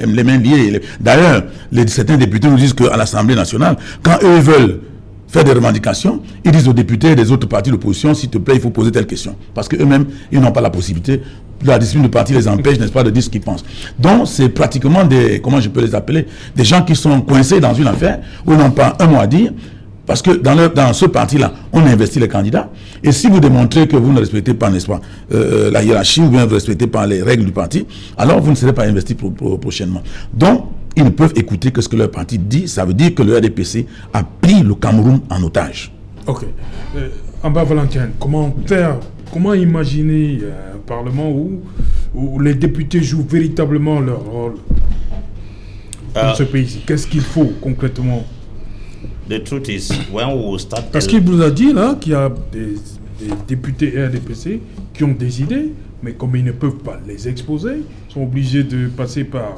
les mains liées. D'ailleurs, certains députés nous disent qu'à l'Assemblée nationale, quand eux veulent faire des revendications, ils disent aux députés des autres partis d'opposition, s'il te plaît, il faut poser telle question. Parce qu'eux-mêmes, ils n'ont pas la possibilité. La discipline de parti les empêche, n'est-ce pas, de dire ce qu'ils pensent. Donc, c'est pratiquement comment je peux les appeler, des gens qui sont coincés dans une affaire où ils n'ont pas un mot à dire. Parce que dans ce parti-là, on investit les candidats. Et si vous démontrez que vous ne respectez pas, n'est-ce pas, la hiérarchie ou bien vous ne respectez pas les règles du parti, alors vous ne serez pas investi prochainement. Donc, ils ne peuvent écouter que ce que leur parti dit. Ça veut dire que le RDPC a pris le Cameroun en otage. Ok. Amba Valentin, comment imaginer un Parlement où où les députés jouent véritablement leur rôle dans ce pays? Qu'est-ce qu'il faut concrètement? The truth is, when we will start... Parce qu'il vous a dit là qu'il y a des députés RDPC qui ont des idées, mais comme ils ne peuvent pas les exposer, ils sont obligés de passer par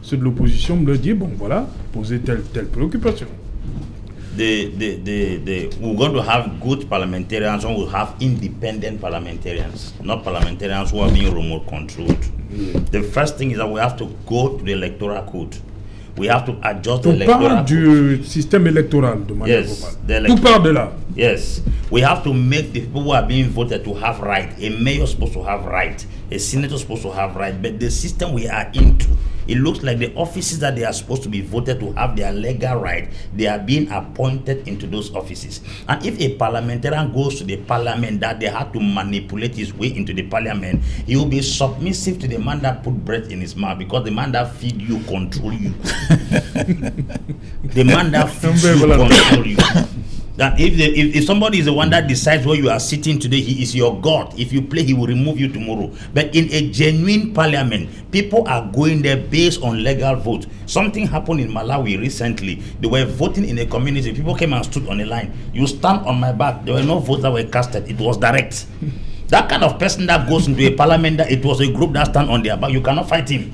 ceux de l'opposition, me le dire, bon voilà, poser telle préoccupation. We're going to have good parliamentarians and we'll have independent parliamentarians, not parliamentarians who are being remote controlled. The first thing is that we have to go to the electoral code. We have to adjust the electoral code. On parle du système électoral de manière globale. Tout part de là. Yes. We have to make the people who are being voted to have right. A mayor is supposed to have right. A senator is supposed to have right. But the system we are into, it looks like the offices that they are supposed to be voted to have their legal right, they are being appointed into those offices. And if a parliamentarian goes to the parliament that they have to manipulate his way into the parliament, he will be submissive to the man that put breath in his mouth, because the man that feed you control you. The man that feeds you control you. That if somebody is the one that decides where you are sitting today, he is your God. If you play, he will remove you tomorrow. But in a genuine parliament, people are going there based on legal vote. Something happened in Malawi recently. They were voting in a community. People came and stood on a line. You stand on my back. There were no votes that were casted. It was direct. That kind of person that goes into a parliament, that it was a group that stand on their back, you cannot fight him.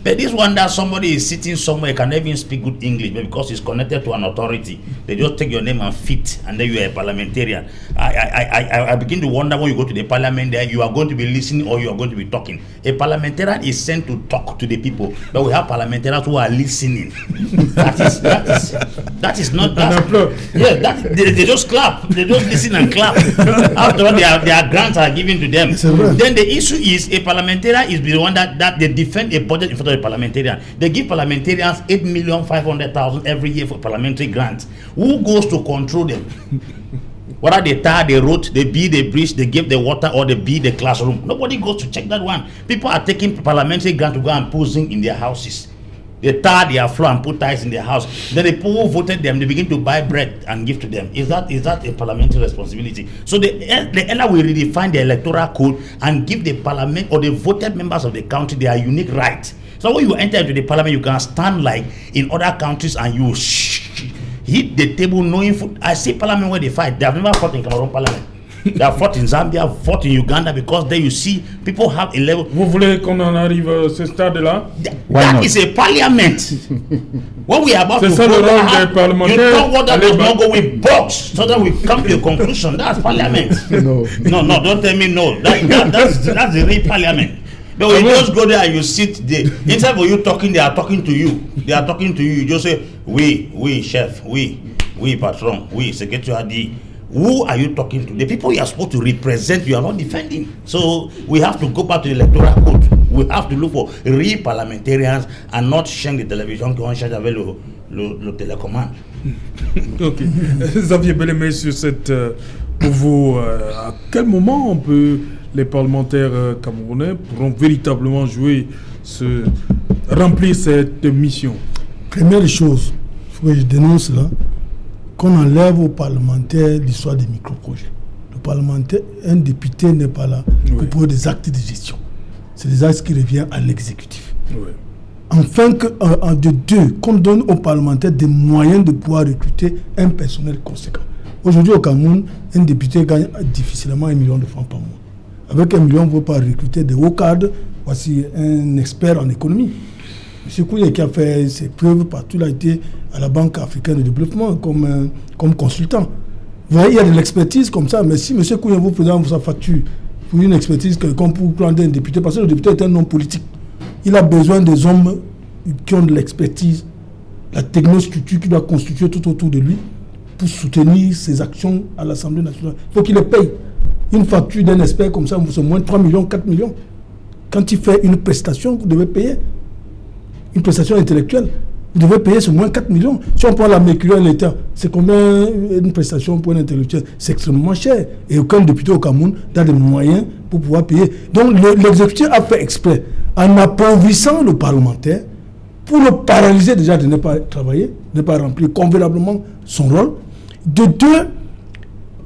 But this one that somebody is sitting somewhere, can even speak good English, but because he's connected to an authority, they just take your name and fit, and then you are a parliamentarian. I begin to wonder, when you go to the parliament there, you are going to be listening or you are going to be talking. A parliamentarian is sent to talk to the people, but we have parliamentarians who are listening. That is not that. Yeah, they just clap. They just listen and clap. After all, their grants are given to them. Then the issue is, a parliamentarian is the one that they defend a budget in front of a parliamentarian. They give parliamentarians 8,500,000 every year for parliamentary grants. Who goes to control them? Whether they tar, they road, they build the bridge, they give the water, or they build the classroom. Nobody goes to check that one. People are taking parliamentary grants to go and put zinc in their houses. They tar their floor and put tiles in their house. Then the people who voted them, they begin to buy bread and give to them. Is that a parliamentary responsibility? So the ELA will redefine the electoral code and give the parliament or the voted members of the country their unique right. So when you enter into the parliament, you can stand like in other countries and you hit the table knowing. I see parliament where they fight. They have never fought in Cameroon parliament. They have fought in Zambia, fought in Uganda, because there you see people have a level. Vous voulez qu'on en arrive à ce stade-là? That is a parliament. When we are about to go, you talk what that does not go with box, so that we come to a conclusion. That's parliament. No, don't tell me no. That's the real parliament. But when you just go there and you sit there, instead of you talking, they are talking to you. They are talking to you. You just say, we, chef, we, patron, we, secretary. Who are you talking to? The people you are supposed to represent, you are not defending. So we have to go back to the electoral code. We have to look for real parliamentarians and not change the television qui ont changé avec le télécommande. Ok. Xavier Bellemé, sur cette, pour vous, à quel moment les parlementaires camerounais pourront véritablement remplir cette mission? Première chose, il faut que je dénonce là, qu'on enlève aux parlementaires l'histoire des micro-projets. Le parlementaire, un député n'est pas là pour des actes de gestion. C'est des actes qui reviennent à l'exécutif. Oui. Enfin, qu'on donne aux parlementaires des moyens de pouvoir recruter un personnel conséquent. Aujourd'hui, au Cameroun, un député gagne difficilement 1 million de francs par mois. Avec 1 million, on ne peut pas recruter des hauts cadres. Voici un expert en économie. M. Kouye, qui a fait ses preuves partout, il a été à la Banque africaine de développement comme consultant. Vous voyez, il y a de l'expertise comme ça, mais si M. Kouye vous présente sa facture pour une expertise comme pour prendre un député, parce que le député est un homme politique, il a besoin des hommes qui ont de l'expertise, la technostructure qui doit constituer tout autour de lui pour soutenir ses actions à l'Assemblée nationale. Il faut qu'il les paye. Une facture d'un expert comme ça, c'est moins de 3 millions, 4 millions. Quand il fait une prestation, vous devez payer. Une prestation intellectuelle, vous devez payer sur moins 4 millions. Si on prend la Mercure l'État, c'est combien une prestation pour un intellectuel? C'est extrêmement cher. Et aucun député au Cameroun n'a des moyens pour pouvoir payer. Donc l'exécutif a fait exprès, en appauvrissant le parlementaire, pour le paralyser déjà de ne pas travailler, de ne pas remplir convenablement son rôle. De deux,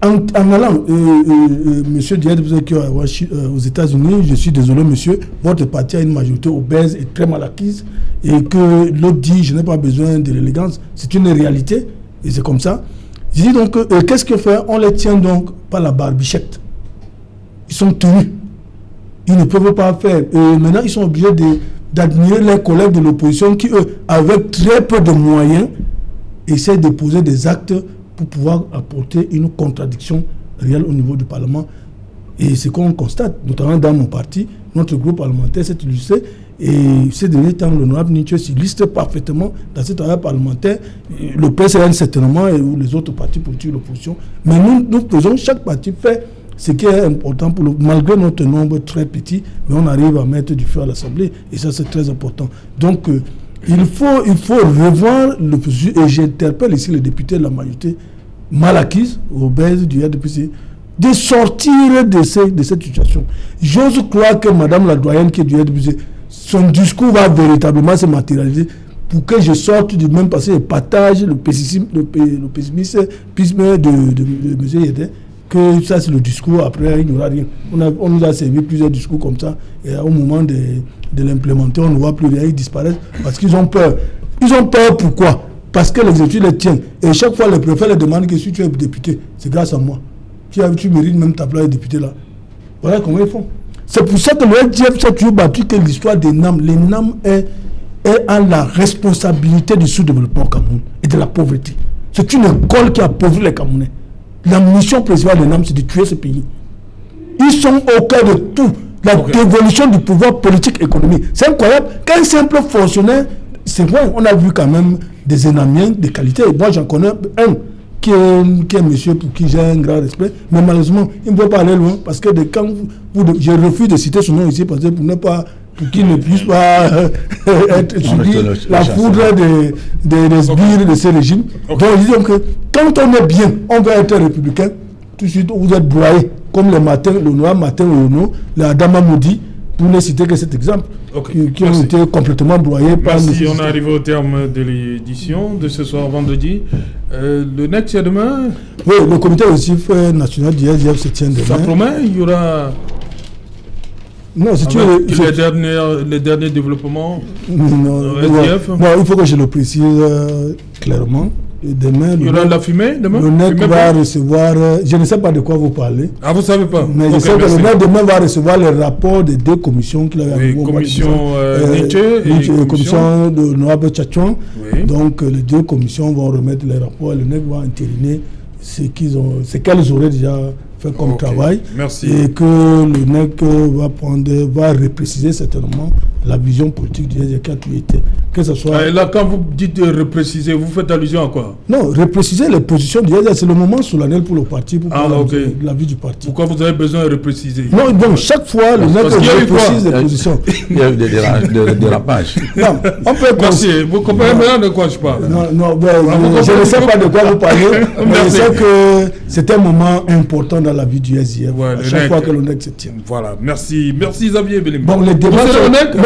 En allant, monsieur Diaz, vous êtes aux États-Unis, je suis désolé, monsieur, votre parti a une majorité obèse et très mal acquise, et que l'autre dit, je n'ai pas besoin de l'élégance, c'est une réalité, et c'est comme ça. Je dis donc, qu'est-ce qu'on fait? On les tient donc par la barbichette. Ils sont tenus. Ils ne peuvent pas faire. Maintenant, ils sont obligés d'admirer leurs collègues de l'opposition qui, eux, avec très peu de moyens, essaient de poser des actes pour pouvoir apporter une contradiction réelle au niveau du Parlement. Et c'est qu'on constate, notamment dans mon parti, notre groupe parlementaire s'est illustré. Et ces derniers temps, l'honorable Nietzsche s'illustre parfaitement dans ce travail parlementaire. Le PSN certainement, et les autres partis politiques de l'opposition. Mais nous faisons, chaque parti fait ce qui est important pour malgré notre nombre très petit, mais on arrive à mettre du feu à l'Assemblée. Et ça, c'est très important. Donc, il faut revoir le processus, et j'interpelle ici les députés de la majorité mal acquise, obèse du RDPC, de sortir de cette situation. J'ose croire que Madame la doyenne qui est du RDPC, son discours va véritablement se matérialiser pour que je sorte du même passé et partage le pessimisme de M. Yedé, que ça c'est le discours, après il n'y aura rien. On nous a servi plusieurs discours comme ça, et au moment de l'implémenter, on ne voit plus rien, ils disparaissent parce qu'ils ont peur. Ils ont peur pourquoi? Parce que l'exécutif les tient. Et chaque fois, le préfet les demande que si tu es député, c'est grâce à moi. Tu mérites même ta place de député là. Voilà comment ils font. C'est pour ça que le SDF s'est toujours battu que l'histoire des NAM, les NAM est à la responsabilité du sous-développement au Cameroun et de la pauvreté. C'est une école qui a appauvri les Camerounais. La mission principale des NAM, c'est de tuer ce pays. Ils sont au cœur de tout. La dévolution du pouvoir politique et économique. C'est incroyable. Qu'un simple fonctionnaire, c'est vrai, on a vu quand même des énamiens de qualité. Moi, j'en connais un qui est un monsieur pour qui j'ai un grand respect, mais malheureusement, il ne peut pas aller loin parce que je refuse de citer son nom ici parce que pour qu'il ne puisse pas être subi la foudre des sbires de ce régime. Donc, disons que quand on est bien, on veut être républicain, tout de suite, vous êtes broyé, comme le matin, le noir matin au Renault, le Adama Moudi, pour ne citer que cet exemple, qui ont été complètement broyés par... Merci, on est arrivé au terme de l'édition de ce soir vendredi. Le NEC, c'est demain? Oui, le comité exécutif national du SDF se tient demain. Ça promet, il y aura... Non, c'est les derniers développements SDF. Bon, il faut que je le précise clairement. Demain, il y aura de la fumée demain? Le NEC va recevoir, je ne sais pas de quoi vous parlez. Ah, vous ne savez pas? Mais je sais que le NEC demain va recevoir les rapports des deux commissions qu'il a eu. Commission Nietzsche et commission de Noab Tchatchouan. Oui. Donc les deux commissions vont remettre les rapports et le NEC va entériner ce qu'elles auraient déjà fait comme travail. Merci. Et que le NEC va repréciser certainement la vision politique du SDF qui a tout été. Que ce soit... Et là, quand vous dites repréciser, vous faites allusion à quoi? Non, repréciser les positions du SDF, c'est le moment solennel pour le parti, pour la vie du parti. Pourquoi vous avez besoin de repréciser? Non, donc chaque fois, le NEC reprécise les positions. Il y a eu des dérapages. Non, on peut... Merci, vous comprenez maintenant de quoi je parle? Non, je ne sais pas de quoi vous parlez, mais je sais que c'est un moment important dans la vie du SDF, chaque fois que le NEC se tient. Voilà, merci Xavier Bélim. Bon, les débats...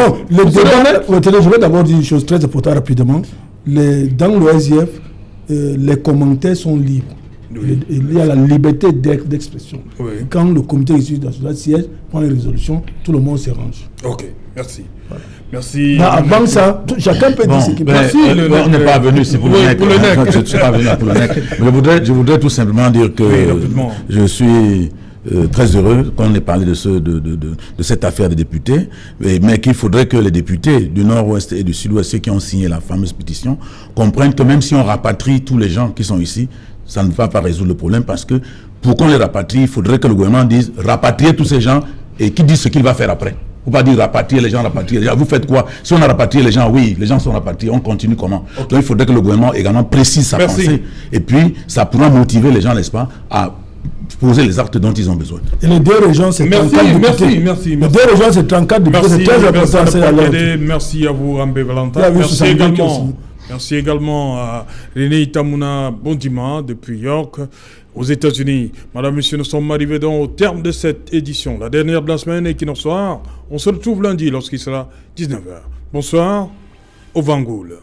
Non, je vais d'abord dire une chose très importante rapidement. Dans le SDF, les commentaires sont libres. Oui. Il y a la liberté d'expression. Oui. Quand le comité exécutif national siège, prend les résolutions, tout le monde se range. Ok, merci. Voilà. Merci. Avant ça, chacun peut dire ce qu'il peut. Merci. On n'est pas venu ici pour le NEC. Je ne suis pas venu pour le NEC. Je voudrais tout simplement dire que je suis très heureux qu'on ait parlé de cette affaire des députés, mais qu'il faudrait que les députés du Nord-Ouest et du Sud-Ouest, ceux qui ont signé la fameuse pétition, comprennent que même si on rapatrie tous les gens qui sont ici, ça ne va pas résoudre le problème parce que pour qu'on les rapatrie, il faudrait que le gouvernement dise rapatrier tous ces gens et qu'ils disent ce qu'il va faire après. Il ne faut pas dire rapatrier les gens. Vous faites quoi? Si on a rapatrié les gens, oui, les gens sont rapatriés, on continue comment? Okay. Donc il faudrait que le gouvernement également précise sa pensée. Et puis ça pourra motiver les gens, n'est-ce pas, à poser les actes dont ils ont besoin. Et les deux régions, c'est 34 députés. Merci. Les deux régions, c'est 34 députés. C'est très important. Merci à vous, Rambé Valentin. Merci également à René Itamouna Bondima depuis York, aux États-Unis. Madame, Monsieur, nous sommes arrivés donc au terme de cette édition, la dernière de la semaine et qui nous soir. On se retrouve lundi lorsqu'il sera 19h. Bonsoir, au Vangoul.